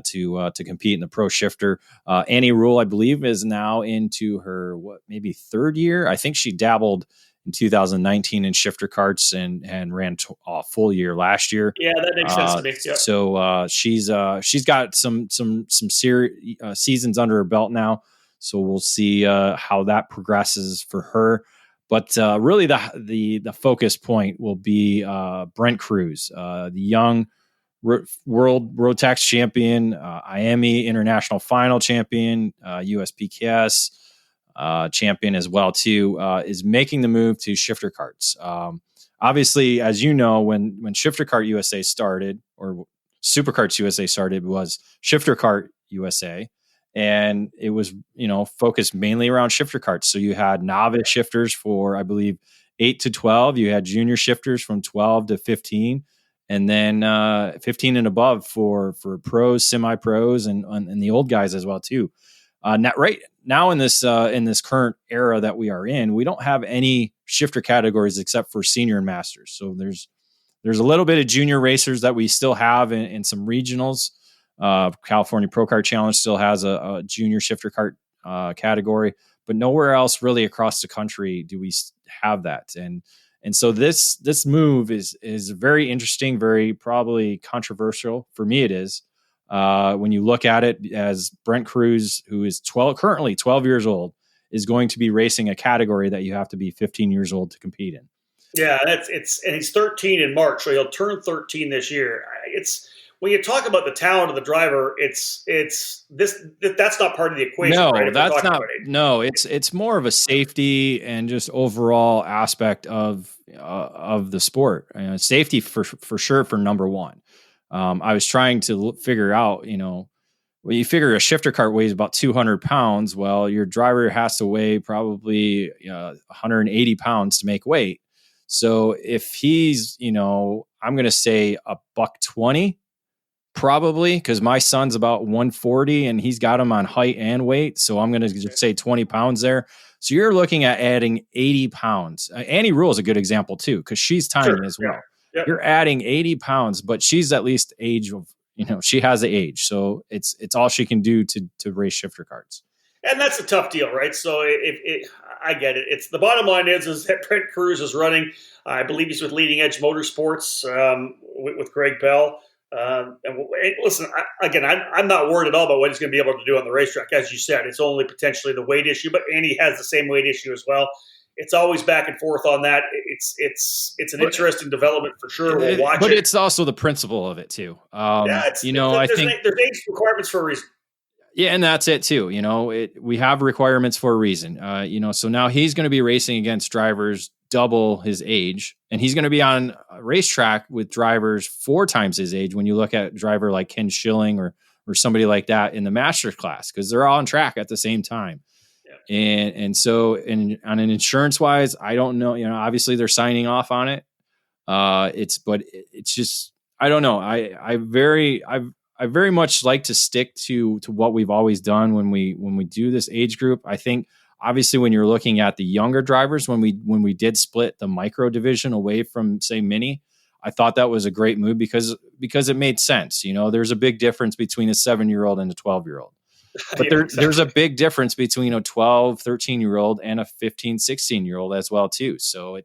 to compete in the pro shifter. Annie Rule, I believe, is now into her maybe 3rd year. I think she dabbled in 2019 in shifter carts and ran a full year last year. Yeah, that makes sense to me. Yeah. So she's got some seasons under her belt now. So we'll see how that progresses for her. But really, the focus point will be Brent Cruz, the young world road tax champion, IAME international final champion, USPKS champion as well too, is making the move to shifter carts. Obviously, as you know, when Shifter Kart USA started, or Superkarts USA started, was Shifter Kart USA, and it was focused mainly around shifter carts. So you had novice shifters for, I believe, 8 to 12. You had junior shifters from 12 to 15. And then 15 and above for pros, semi-pros, and the old guys as well too. Right now in this current era that we are in, we don't have any shifter categories except for senior and masters. So there's a little bit of junior racers that we still have in some regionals. California Pro Kart Challenge still has a junior shifter kart category, but nowhere else really across the country do we have that. And so this move is very interesting, very probably controversial. For me, it is. When you look at it, as Brent Cruz, who is currently 12 years old, is going to be racing a category that you have to be 15 years old to compete in. Yeah, and he's 13 in March, so he'll turn 13 this year. It's when you talk about the talent of the driver, that's not part of the equation. No, right? that's not. No, it's more of a safety and just overall aspect of the sport. Safety for sure for number one. I was trying to figure out, well, you figure a shifter cart weighs about 200 pounds. Well, your driver has to weigh probably 180 pounds to make weight. So if he's, I'm going to say $120. Probably, because my son's about 140 and he's got him on height and weight. So I'm going to just say 20 pounds there. So you're looking at adding 80 pounds. Annie Rule is a good example too, because she's tiny as well. Yeah. You're adding 80 pounds, but she's at least age of, she has the age. So it's all she can do to race shifter carts. And that's a tough deal, right? So I get it. It's the bottom line is that Brent Cruz is running. I believe he's with Leading Edge Motorsports with Greg Bell. And listen, I'm not worried at all about what he's going to be able to do on the racetrack. As you said, it's only potentially the weight issue, but Andy has the same weight issue as well. It's always back and forth on that. It's an interesting development for sure. We'll watch it. But it's also the principle of it too. I think there's age requirements for a reason. Yeah, and that's it too. We have requirements for a reason. So now he's going to be racing against drivers double his age, and he's going to be on a racetrack with drivers 4 times his age. When you look at a driver like Ken Schilling or somebody like that in the Masters class, because they're all on track at the same time. Yeah. And so on an insurance wise, I don't know. Obviously they're signing off on it. It's just I don't know. I very much like to stick to what we've always done when we do this age group. I think obviously when you're looking at the younger drivers, when we did split the micro division away from say mini, I thought that was a great move because it made sense. There's a big difference between a 7-year-old and a 12-year-old. But there's a big difference between a 12, 13-year-old and a 15, 16-year-old as well too. So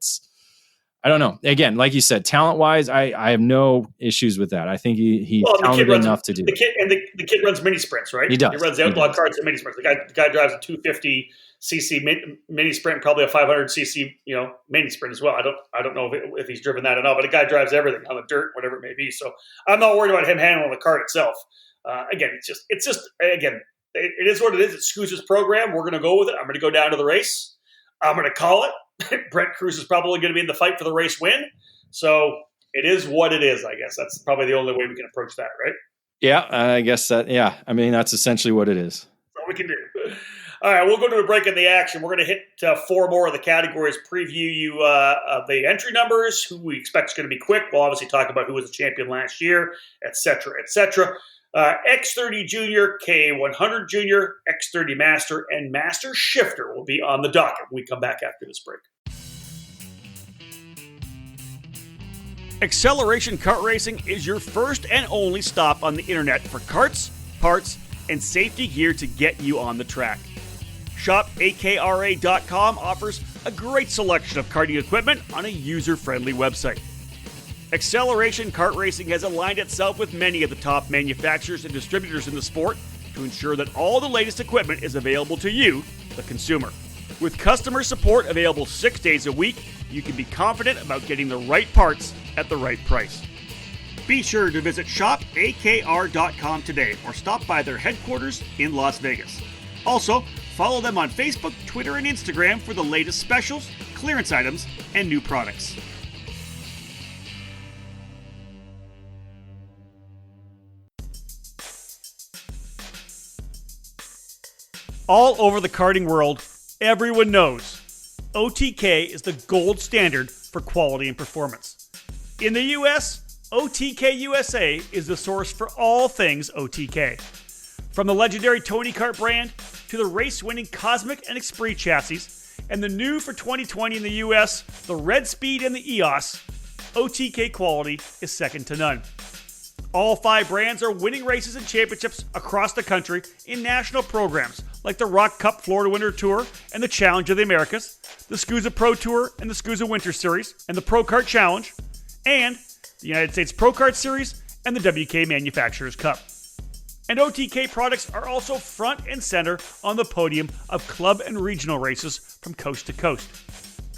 I don't know. Again, like you said, talent-wise, I have no issues with that. I think he's talented enough to do it. The kid runs mini sprints, right? He does. He runs the outlaw carts and mini sprints. The guy drives a 250cc mini sprint, probably a 500cc mini sprint as well. I don't know if he's driven that at all, but the guy drives everything on the dirt, whatever it may be. So I'm not worried about him handling the cart itself. Again, it is what it is. It's SKUSA's program. We're going to go with it. I'm going to go down to the race. I'm going to call it. Brent Cruz is probably going to be in the fight for the race win. So it is what it is, I guess. That's probably the only way we can approach that, right? Yeah, I guess that, yeah. I mean, that's essentially what it is. That's all we can do. All right, we'll go to a break in the action. We're going to hit 4 more of the categories, preview you the entry numbers, who we expect is going to be quick. We'll obviously talk about who was the champion last year, et cetera, et cetera. X30 Junior, K100 Junior, X30 Master, and Master Shifter will be on the docket when we come back after this break. Acceleration Kart Racing is your first and only stop on the internet for karts, parts, and safety gear to get you on the track. Shop AKRA.com offers a great selection of karting equipment on a user-friendly website. Acceleration Kart Racing has aligned itself with many of the top manufacturers and distributors in the sport to ensure that all the latest equipment is available to you, the consumer. With customer support available 6 days a week, you can be confident about getting the right parts at the right price. Be sure to visit shopakr.com today or stop by their headquarters in Las Vegas. Also, follow them on Facebook, Twitter, and Instagram for the latest specials, clearance items, and new products. All over the karting world, everyone knows OTK is the gold standard for quality and performance. In the US, OTK USA is the source for all things OTK. From the legendary Tony Kart brand to the race-winning Cosmic and Esprit chassis, and the new for 2020 in the US, the Red Speed and the EOS, OTK quality is second to none. All 5 brands are winning races and championships across the country in national programs like the Rock Cup Florida Winter Tour and the Challenge of the Americas, the SKUSA Pro Tour and the SKUSA Winter Series, and the Pro Kart Challenge, and the United States Pro Kart Series and the WK Manufacturers Cup. And OTK products are also front and center on the podium of club and regional races from coast to coast.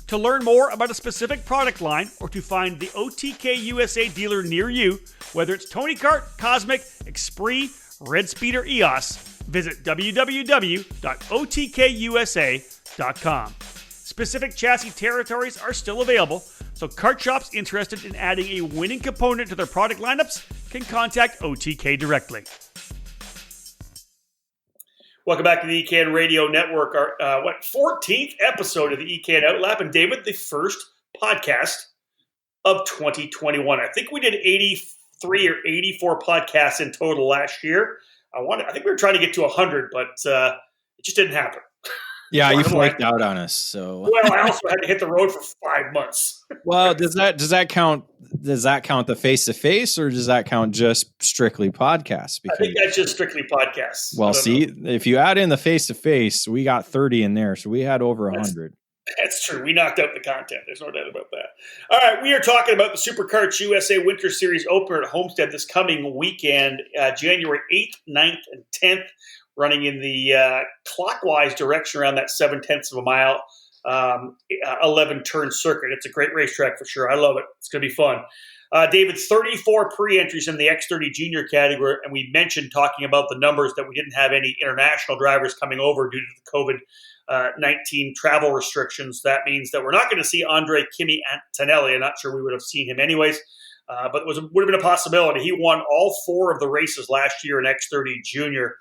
To learn more about a specific product line or to find the OTK USA dealer near you, whether it's Tony Kart, Cosmic, Esprit, Red Speed, or EOS, visit www.otkusa.com. Specific chassis territories are still available, so kart shops interested in adding a winning component to their product lineups can contact OTK directly. Welcome back to the EKN Radio Network, our 14th episode of the EKN OutLap. And David, the first podcast of 2021. I think we did 83 or 84 podcasts in total last year. I think we were trying to get to 100, but it just didn't happen. Yeah, you flaked out on us. So well, I also had to hit the road for 5 months. Well, does that count? Does that count the face-to-face, or does that count just strictly podcasts? Because I think that's just strictly podcasts. Well, see, if you add in the face-to-face, we got 30 in there, so we had over 100. That's true. We knocked out the content. There's no doubt about that. All right, we are talking about the SuperKarts USA Winter Series opener at Homestead this coming weekend, January 8th, 9th, and 10th. Running in the clockwise direction around that 0.7 of a mile, 11-turn circuit. It's a great racetrack for sure. I love it. It's going to be fun. David, 34 pre-entries in the X30 junior category, and we mentioned talking about the numbers that we didn't have any international drivers coming over due to the COVID-19 travel restrictions. That means that we're not going to see Andre Kimi Antonelli. I'm not sure we would have seen him anyways, but it would have been a possibility. He won all 4 of the races last year in X30 junior.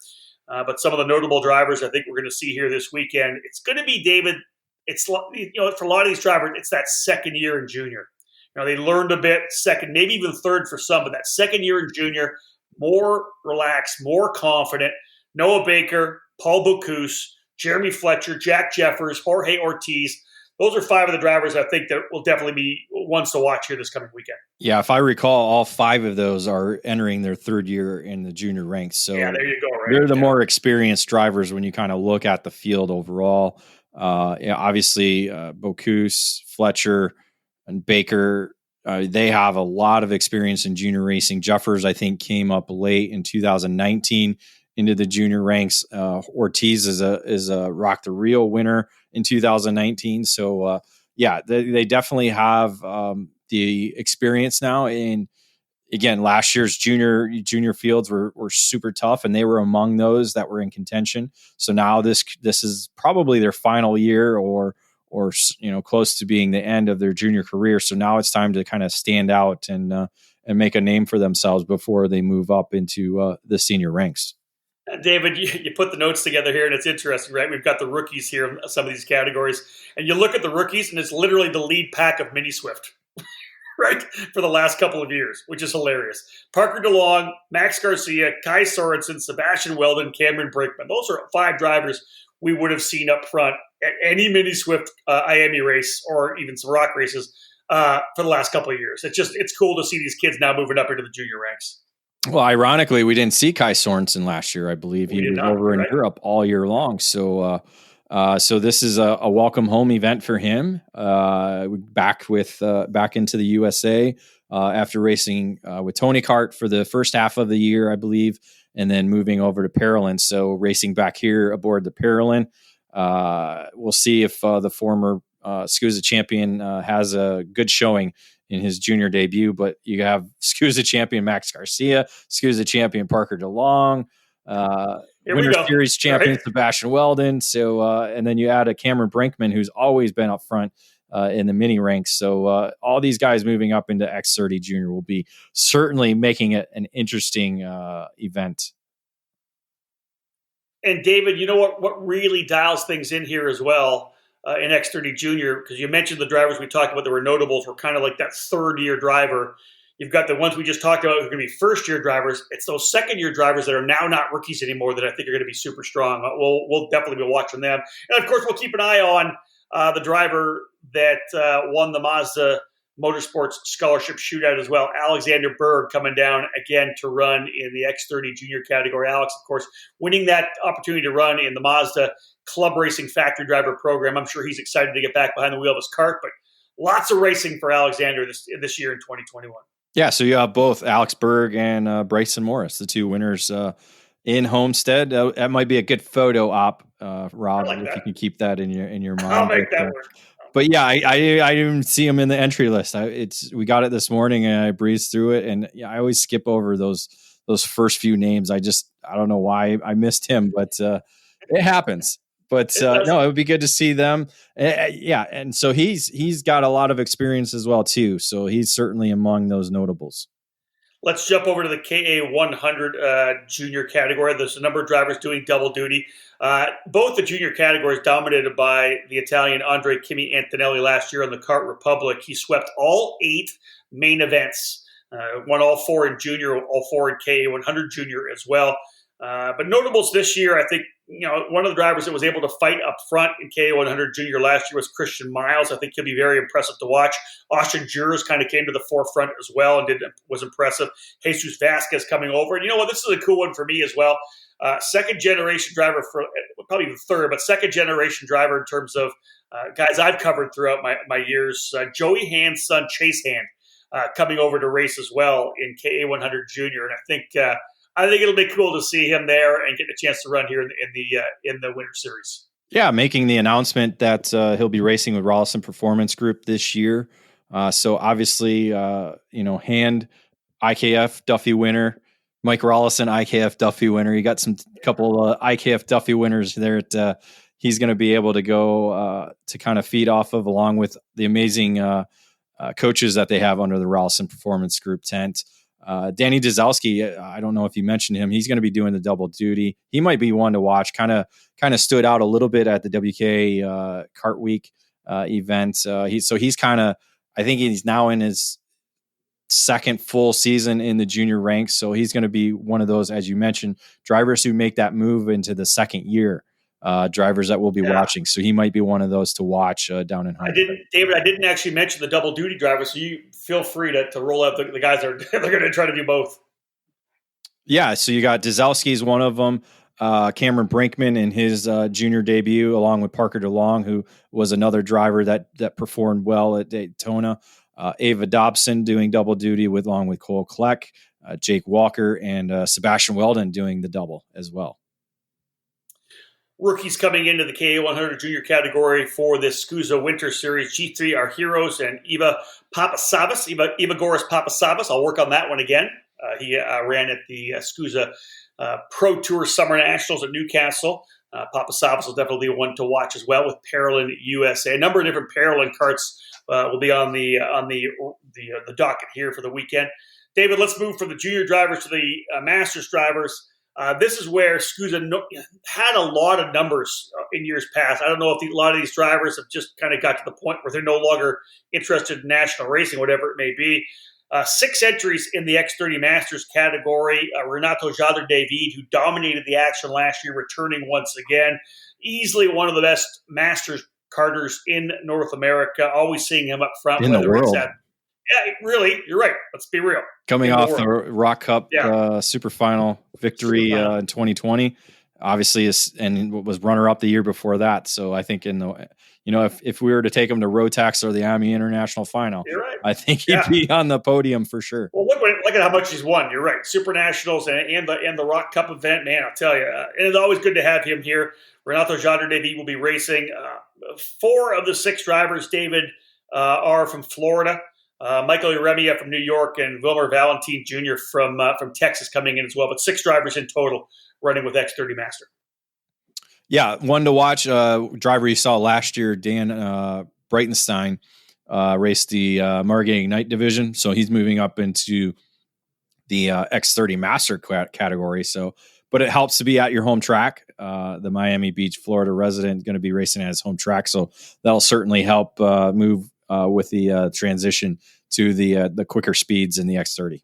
But some of the notable drivers I think we're going to see here this weekend, it's going to be, David, it's, for a lot of these drivers, it's that second year in junior. They learned a bit, second, maybe even third for some, but that second year in junior, more relaxed, more confident. Noah Baker, Paul Bocuse, Jeremy Fletcher, Jack Jeffers, Jorge Ortiz. Those are 5 of the drivers I think that will definitely be ones to watch here this coming weekend. Yeah, if I recall, all 5 of those are entering their 3rd year in the junior ranks. So yeah, there you go. Right? They're the more experienced drivers when you kind of look at the field overall. Obviously, Bocuse, Fletcher, and Baker, they have a lot of experience in junior racing. Jeffers, I think, came up late in 2019 into the junior ranks. Ortiz is a Rock the Rio winner in 2019. So they definitely have the experience now. And again, last year's junior fields were super tough, and they were among those that were in contention. So now this is probably their final year or close to being the end of their junior career. So now it's time to kind of stand out and make a name for themselves before they move up into the senior ranks. David, you put the notes together here, and it's interesting, right? We've got the rookies here in some of these categories, and you look at the rookies, and it's literally the lead pack of Mini Swift, right, for the last couple of years, which is hilarious. Parker DeLong, Max Garcia, Kai Sorensen, Sebastian Weldon, Cameron Brinkman. Those are 5 drivers we would have seen up front at any Mini Swift IAME race or even some rock races for the last couple of years. It's cool to see these kids now moving up into the junior ranks. Well, ironically, we didn't see Kai Sorensen last year. I believe he was over in Europe all year long. So this is a welcome home event for him. Back into the USA after racing with Tony Kart for the first half of the year, I believe, and then moving over to Parolin. So racing back here aboard the Parolin. We'll see if the former SKUSA champion has a good showing in his junior debut, but you have SKUSA champion Max Garcia, SKUSA champion Parker DeLong, Winter Series champion Sebastian Weldon. So, and then you add a Cameron Brinkman, who's always been up front in the mini ranks. So all these guys moving up into X30 Junior will be certainly making it an interesting event. And David, you know what really dials things in here as well in X30 Junior, because you mentioned the drivers we talked about that were notables were kind of like that third-year driver. You've got the ones we just talked about who are going to be first-year drivers. It's those second-year drivers that are now not rookies anymore that I think are going to be super strong. We'll definitely be watching them. And, of course, we'll keep an eye on the driver that won the Mazda Motorsports Scholarship Shootout as well, Alexander Berg, coming down again to run in the X30 Junior category. Alex, of course, winning that opportunity to run in the Mazda Club Racing Factory Driver Program. I'm sure he's excited to get back behind the wheel of his kart, but lots of racing for Alexander this year in 2021. Yeah, so you have both Alex Berg and Bryson Morris, the two winners in Homestead. That might be a good photo op, Rob, if you can keep that in your mind. I'll make that work. But yeah, I didn't see him in the entry list. We got it this morning and I breezed through it, and I always skip over those first few names. I don't know why I missed him, but it happens. But no, it would be good to see them. Yeah, and so he's got a lot of experience as well too. So he's certainly among those notables. Let's jump over to the KA 100 junior category. There's a number of drivers doing double duty. Both the junior categories dominated by the Italian Andre Kimi Antonelli last year on the Kart Republic. He swept all 8 main events, won all 4 in junior, all 4 in KA 100 junior as well. But notables this year, I think, one of the drivers that was able to fight up front in KA 100 junior last year was Christian Miles. I think he'll be very impressive to watch. Austin Jurs kind of came to the forefront as well and was impressive. Jesus Vasquez coming over. And you know what? This is a cool one for me as well. Second generation driver, probably the third, but second generation driver in terms of guys I've covered throughout my years. Joey Hand's son, Chase Hand, coming over to race as well in KA 100 junior. And I think it'll be cool to see him there and get a chance to run here in the Winter Series. Yeah, making the announcement that he'll be racing with Rollison Performance Group this year. So obviously, Hand, IKF Duffy winner, Mike Rollison, IKF Duffy winner. You got couple IKF Duffy winners there. He's going to be able to go to kind of feed off of, along with the amazing coaches that they have under the Rollison Performance Group tent. Danny Dazowski, I don't know if you mentioned him. He's going to be doing the double duty. He might be one to watch. Kind of stood out a little bit at the WK Kart Week event. He's kind of, I think he's now in his second full season in the junior ranks. So he's going to be one of those, as you mentioned, drivers who make that move into the second year. Drivers that we'll be watching. So he might be one of those to watch down in Hunter. David, I didn't actually mention the double duty drivers, so you feel free to roll out the guys that they're going to try to do both. Yeah, so you got Dazowski's one of them. Cameron Brinkman in his junior debut, along with Parker DeLong, who was another driver that performed well at Daytona. Ava Dobson doing double duty along with Cole Kleck, Jake Walker, and Sebastian Weldon doing the double as well. Rookies coming into the KA 100 junior category for this SKUSA Winter Series. G3 are Heroes and Eva Goris Papasavas. I'll work on that one again. He ran at the SKUSA Pro Tour Summer Nationals at Newcastle. Papasavas will definitely be one to watch as well with Parolin USA. A number of different Parolin karts will be on the docket here for the weekend. David, let's move from the junior drivers to the Masters drivers. This is where SKUSA had a lot of numbers in years past. I don't know if a lot of these drivers have just kind of got to the point where they're no longer interested in national racing, whatever it may be. 6 entries in the X30 Masters category. Renato Jader David, who dominated the action last year, returning once again. Easily one of the best Masters karters in North America. Always seeing him up front. In the world. Yeah, really, you're right. Let's be real. Coming off the Rock Cup Super Final victory in 2020, obviously, and was runner-up the year before that. So I think in if we were to take him to Rotax or the AMI International Final, you're right. I think he'd be on the podium for sure. Well, look at how much he's won. You're right. Super Nationals and the Rock Cup event, man, I'll tell you. And it's always good to have him here. Renato Jandre will be racing. 4 of the 6 drivers, David, are from Florida. Michael Uremia from New York and Wilmer Valentin Jr. from Texas coming in as well. But 6 drivers in total running with X30 Master. Yeah, one to watch. Driver you saw last year, Dan Breitenstein, raced the Margay Ignite division. So he's moving up into the X30 Master category. So, but it helps to be at your home track. The Miami Beach, Florida resident going to be racing at his home track. So that'll certainly help move with the transition to the quicker speeds in the X30.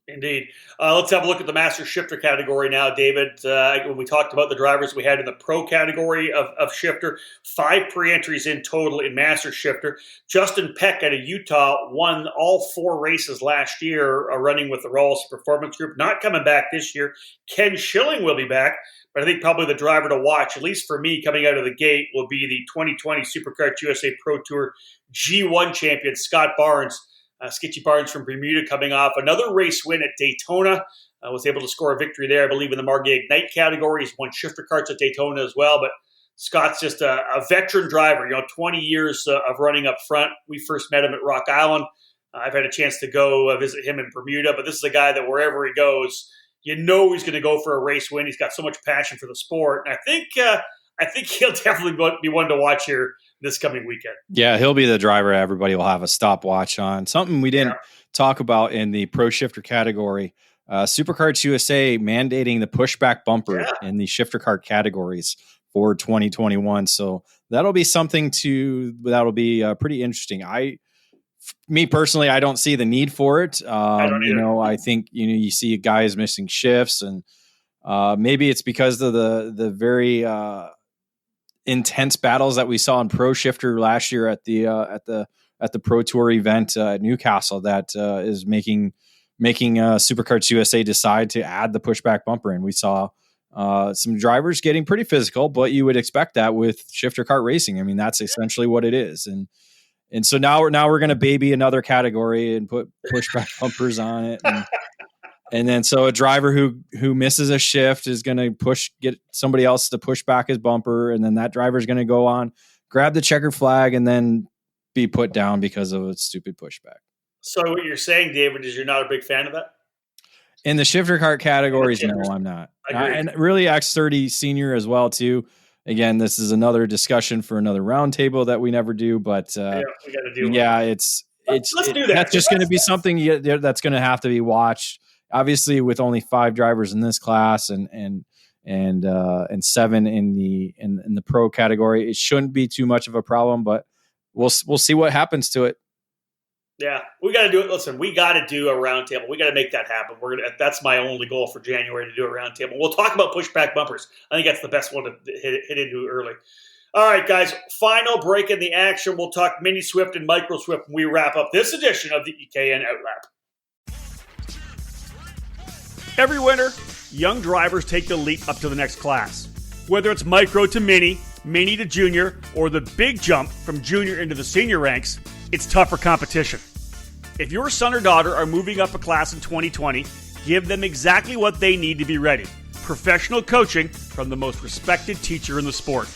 Indeed. Let's have a look at the Master Shifter category now, David. When we talked about the drivers we had in the Pro category of Shifter, 5 pre-entries in total in Master Shifter. Justin Peck out of Utah won all 4 races last year, running with the Rawls Performance Group. Not coming back this year. Ken Schilling will be back, but I think probably the driver to watch, at least for me coming out of the gate, will be the 2020 SuperKarts USA Pro Tour G1 champion, Scott Barnes. Skitchy Barnes from Bermuda coming off another race win at Daytona. Was able to score a victory there, I believe, in the Margay Ignite category. He's won shifter karts at Daytona as well. But Scott's just a veteran driver, 20 years of running up front. We first met him at Rock Island. I've had a chance to go visit him in Bermuda. But this is a guy that wherever he goes, he's going to go for a race win. He's got so much passion for the sport. And I think he'll definitely be one to watch here this coming weekend. Yeah, he'll be the driver everybody will have a stopwatch on. Something we didn't talk about in the Pro Shifter category. SuperKarts USA mandating the pushback bumper in the shifter kart categories for 2021. So that'll be something that'll be pretty interesting. Me personally, I don't see the need for it. I think, you see guys missing shifts and maybe it's because of the very intense battles that we saw in Pro Shifter last year at the Pro Tour event at Newcastle that is making SuperKarts USA decide to add the pushback bumper. And we saw some drivers getting pretty physical, but you would expect that with shifter kart racing. I mean, that's essentially what it is. And so now we're going to baby another category and put pushback bumpers on it. And then so a driver who misses a shift is going to get somebody else to push back his bumper. And then that driver is going to go on, grab the checker flag, and then be put down because of a stupid pushback. So what you're saying, David, is you're not a big fan of that? In the shifter kart categories, no, I'm not. And really X30 senior as well, too. Again, this is another discussion for another roundtable that we never do. But we got to do let's do that. That's just going to be something that's going to have to be watched. Obviously, with only 5 drivers in this class and 7 in the pro category, it shouldn't be too much of a problem. But we'll see what happens to it. Yeah, we got to do it. Listen, we got to do a roundtable. We got to make that happen. That's my only goal for January, to do a roundtable. We'll talk about pushback bumpers. I think that's the best one to hit into early. All right, guys, final break in the action. We'll talk Mini Swift and Micro Swift when we wrap up this edition of the EKN OutLap. Every winter, young drivers take the leap up to the next class. Whether it's micro to mini, mini to junior, or the big jump from junior into the senior ranks, it's tougher competition. If your son or daughter are moving up a class in 2020, give them exactly what they need to be ready. Professional coaching from the most respected teacher in the sport.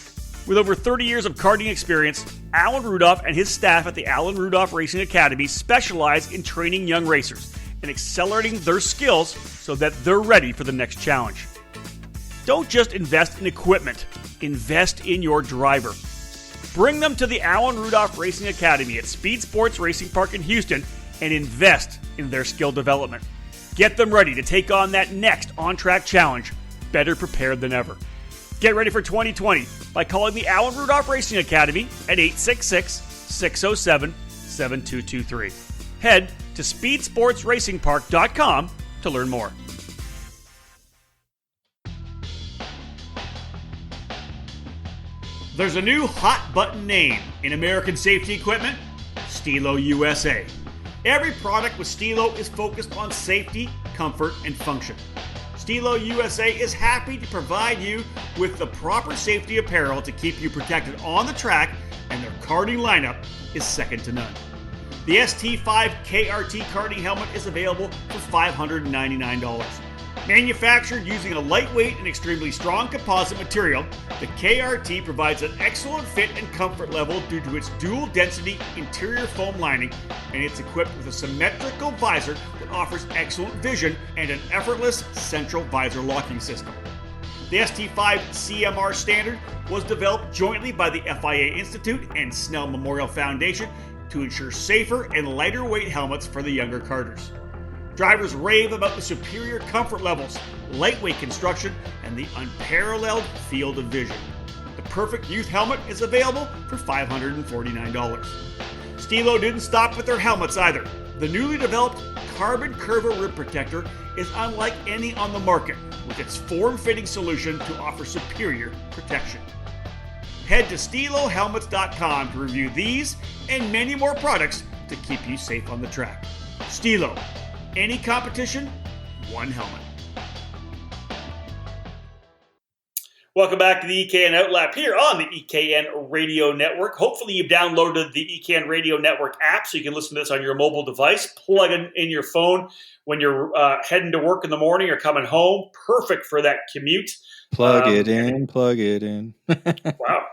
With over 30 years of karting experience, Alan Rudolph and his staff at the Alan Rudolph Racing Academy specialize in training young racers and accelerating their skills so that they're ready for the next challenge. Don't just invest in equipment, invest in your driver. Bring them to the Alan Rudolph Racing Academy at Speed Sports Racing Park in Houston and invest in their skill development. Get them ready to take on that next on-track challenge, better prepared than ever. Get ready for 2020 by calling the Alan Rudolph Racing Academy at 866-607-7223. Head to speedsportsracingpark.com to learn more. There's a new hot button name in American safety equipment, Stilo USA. Every product with Stilo is focused on safety, comfort, and function. Stilo USA is happy to provide you with the proper safety apparel to keep you protected on the track and their karting lineup is second to none. The ST5 KRT karting helmet is available for $599. Manufactured using a lightweight and extremely strong composite material, the KRT provides an excellent fit and comfort level due to its dual density interior foam lining, and it's equipped with a symmetrical visor that offers excellent vision and an effortless central visor locking system. The ST5 CMR standard was developed jointly by the FIA Institute and Snell Memorial Foundation to ensure safer and lighter weight helmets for the younger karters. Drivers rave about the superior comfort levels, lightweight construction, and the unparalleled field of vision. The perfect youth helmet is available for $549. Stilo didn't stop with their helmets either. The newly developed Carbon Curva Rib Protector is unlike any on the market, with its form-fitting solution to offer superior protection. Head to StiloHelmets.com to review these and many more products to keep you safe on the track. Stilo. Any competition, one helmet. Welcome back to the EKN OutLap here on the EKN Radio Network. Hopefully you've downloaded the EKN Radio Network app so you can listen to this on your mobile device. Plug it in your phone when you're heading to work in the morning or coming home. Perfect for that commute. Plug it in. Wow.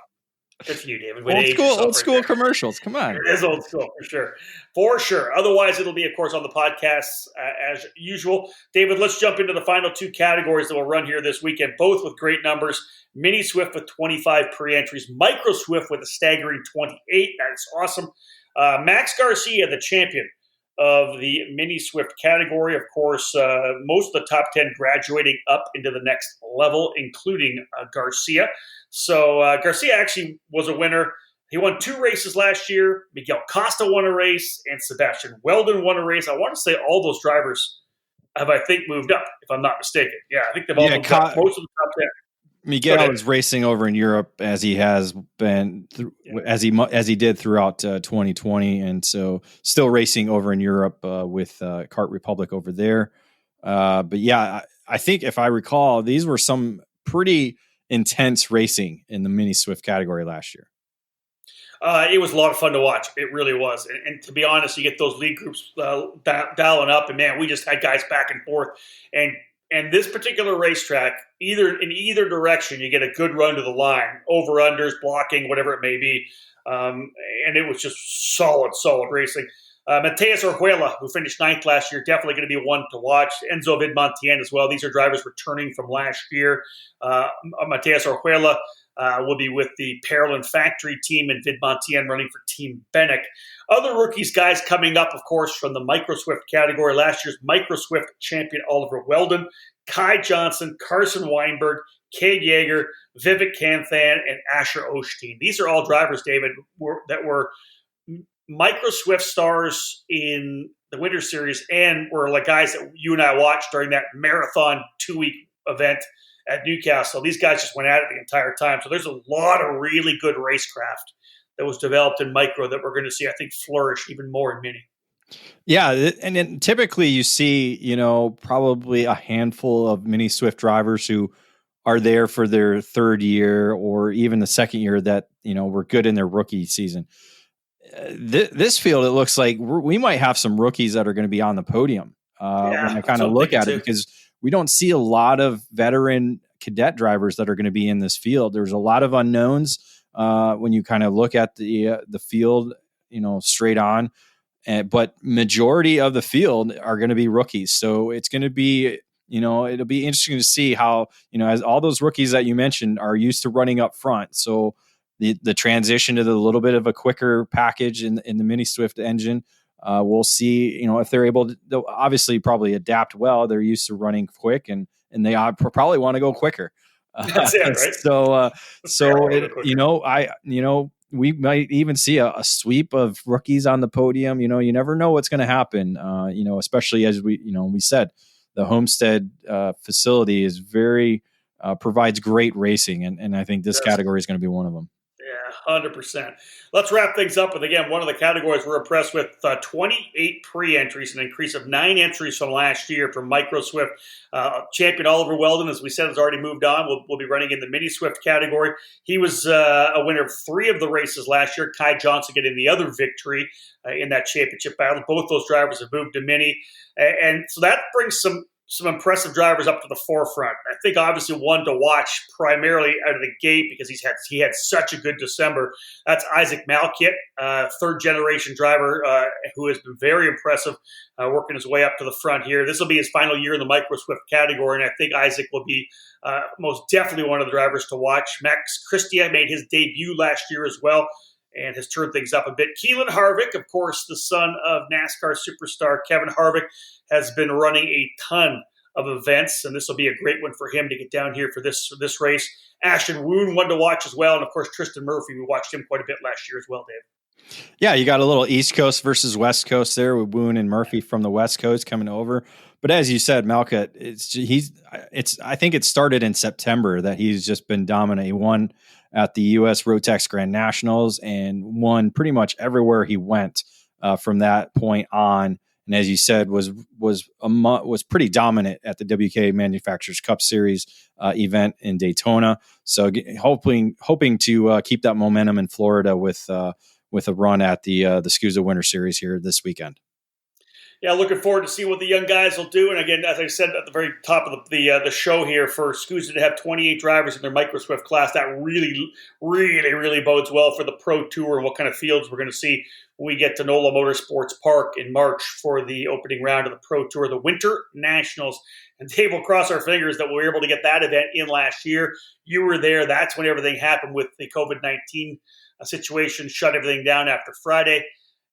Good for you, David. Old school commercials. Come on. It is old school, for sure. For sure. Otherwise, it'll be, of course, on the podcasts as usual. David, let's jump into the final two categories that we'll run here this weekend, both with great numbers. Mini Swift with 25 pre-entries. Micro Swift with a staggering 28. That's awesome. Max Garcia, the champion of the Mini Swift category. Of course, most of the top 10 graduating up into the next level, including Garcia. So Garcia actually was a winner. He won 2 races last year. Miguel Costa won a race, and Sebastian Weldon won a race. I want to say all those drivers have, I think, moved up, if I'm not mistaken. Yeah, I think they've all moved up. Most of the top 10. Miguel is racing over in Europe as he has been, as he did throughout 2020, and so still racing over in Europe with Kart Republic over there. But yeah, I think if I recall, these were some pretty intense racing in the Mini Swift category last year. It was a lot of fun to watch. It really was. And to be honest, you get those league groups dialing up, and man, we just had guys back and forth. And this particular racetrack, in either direction, you get a good run to the line, over-unders, blocking, whatever it may be. And it was just solid racing. Mateus Orjuela, who finished 9th last year, definitely going to be one to watch. Enzo Vidmontien as well. These are drivers returning from last year. Mateus Orjuela will be with the Parolin Factory team, and Vidmontien running for Team Benek. Other rookies, guys coming up, of course, from the Micro Swift category. Last year's Micro Swift champion Oliver Weldon, Kai Johnson, Carson Weinberg, Cade Yeager, Vivek Kanthan, and Asher Osteen. These are all drivers, David, that were Micro Swift stars in the Winter Series and were like guys that you and I watched during that marathon 2-week event at Newcastle. These guys just went at it the entire time. So there's a lot of really good racecraft that was developed in Micro that we're going to see, I think, flourish even more in Mini. Yeah, and then typically you see, probably a handful of Mini Swift drivers who are there for their third year or even the second year that, were good in their rookie season. This field, it looks like we might have some rookies that are going to be on the podium when I kind of look at it, because we don't see a lot of veteran cadet drivers that are going to be in this field. There's a lot of unknowns when you kind of look at the field, straight on. But majority of the field are going to be rookies. So it's going to be, it'll be interesting to see how, as all those rookies that you mentioned are used to running up front. So the transition to the little bit of a quicker package in the Mini Swift engine, we'll see, if they're able to, they'll obviously probably adapt well. They're used to running quick and they probably want to go quicker. That's it, right? We might even see a sweep of rookies on the podium. You never know what's going to happen. Especially as we said, the Homestead facility is provides great racing. And I think this category is going to be one of them. Yeah. 100%. Let's wrap things up with, again, one of the categories we're impressed with, 28 pre-entries, an increase of 9 entries from last year from Micro Swift. Champion Oliver Weldon, as we said, has already moved on. We'll be running in the Mini Swift category. He was a winner of 3 of the races last year. Kai Johnson getting the other victory in that championship battle. Both those drivers have moved to Mini. And so that brings some impressive drivers up to the forefront. I think obviously one to watch primarily out of the gate because he had such a good December. That's Isaac Malkiet, third generation driver who has been very impressive, working his way up to the front here. This will be his final year in the Micro Swift category, and I think Isaac will be most definitely one of the drivers to watch. Max Christia made his debut last year as well and has turned things up a bit. Keelan Harvick, of course, the son of NASCAR superstar Kevin Harvick, has been running a ton of events, and this will be a great one for him to get down here for this race. Ashton Woon, one to watch as well, and of course Tristan Murphy. We watched him quite a bit last year as well, Dave. Yeah, you got a little East Coast versus West Coast there with Woon and Murphy from the West Coast coming over. But as you said, Malka, I think it started in September that he's just been dominant. He won at the U.S. Rotax Grand Nationals and won pretty much everywhere he went from that point on. And as you said, was pretty dominant at the WK Manufacturers Cup Series event in Daytona. So hoping to keep that momentum in Florida with a run at the SKUSA Winter Series here this weekend. Yeah, looking forward to see what the young guys will do. And again, as I said at the very top of the show here, for SKUSA to have 28 drivers in their Micro Swift class, that really, really, really bodes well for the Pro Tour and what kind of fields we're going to see when we get to NOLA Motorsports Park in March for the opening round of the Pro Tour, the Winter Nationals. And Dave, will cross our fingers that we were able to get that event in last year. You were there. That's when everything happened with the COVID-19 situation, shut everything down after Friday.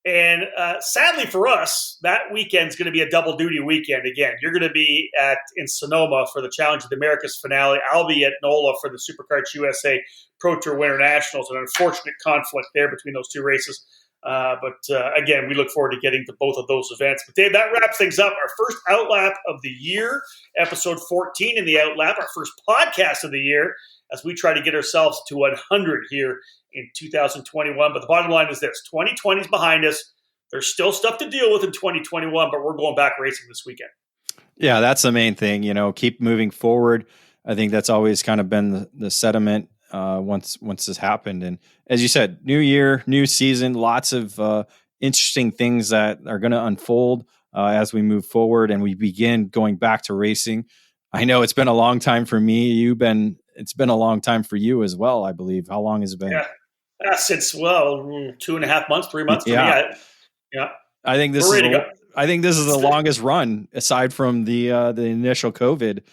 And sadly for us, that weekend's going to be a double duty weekend again. You're going to be in Sonoma for the Challenge of the Americas finale. I'll be at NOLA for the SuperKarts USA Pro Tour Winter Nationals. An unfortunate conflict there between those two races. But again, we look forward to getting to both of those events. But Dave, that wraps things up. Our first OutLap of the year, episode 14 in the OutLap, our first podcast of the year, as we try to get ourselves to 100 here in 2021. But the bottom line is this: 2020 is behind us. There's still stuff to deal with in 2021, but we're going back racing this weekend. Yeah, that's the main thing. Keep moving forward. I think that's always kind of been the sentiment once this happened. And as you said, new year, new season, lots of interesting things that are going to unfold as we move forward and we begin going back to racing. I know it's been a long time for me. It's been a long time for you as well, I believe. How long has it been? Yeah. Since 2.5 months, 3 months. Yeah. Yeah. I think this is the longest run aside from the initial COVID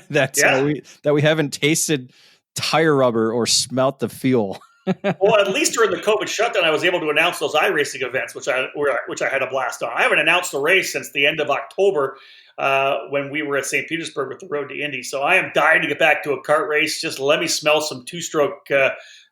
that we haven't tasted tire rubber or smelt the fuel. Well, at least during the COVID shutdown, I was able to announce those iRacing events, which I had a blast on. I haven't announced the race since the end of October when we were at St. Petersburg with the Road to Indy. So I am dying to get back to a kart race. Just let me smell some two-stroke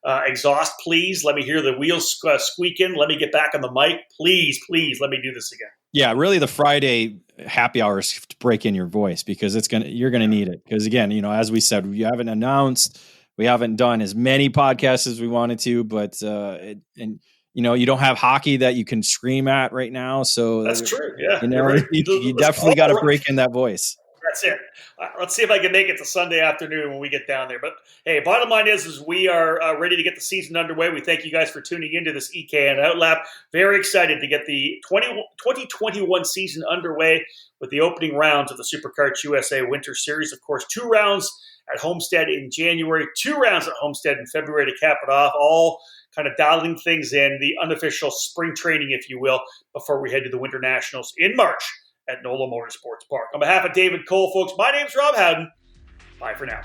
exhaust, please. Let me hear the wheels squeaking. Let me get back on the mic. Please, let me do this again. Yeah, really the Friday happy hours to break in your voice because you're going to need it. Because again, as we said, we haven't announced, we haven't done as many podcasts as we wanted to, but you don't have hockey that you can scream at right now. So that's true. Yeah. You definitely got to break in that voice. That's it. Let's see if I can make it to Sunday afternoon when we get down there. But hey, bottom line is we are ready to get the season underway. We thank you guys for tuning into this EKN OutLap. Very excited to get the 2021 season underway with the opening rounds of the SuperKarts USA Winter Series. Of course, 2 rounds at Homestead in January, 2 rounds at Homestead in February to cap it off, all kind of dialing things in, the unofficial spring training, if you will, before we head to the Winter Nationals in March at NOLA Motorsports Park. On behalf of David Cole, folks, my name's Rob Howden. Bye for now.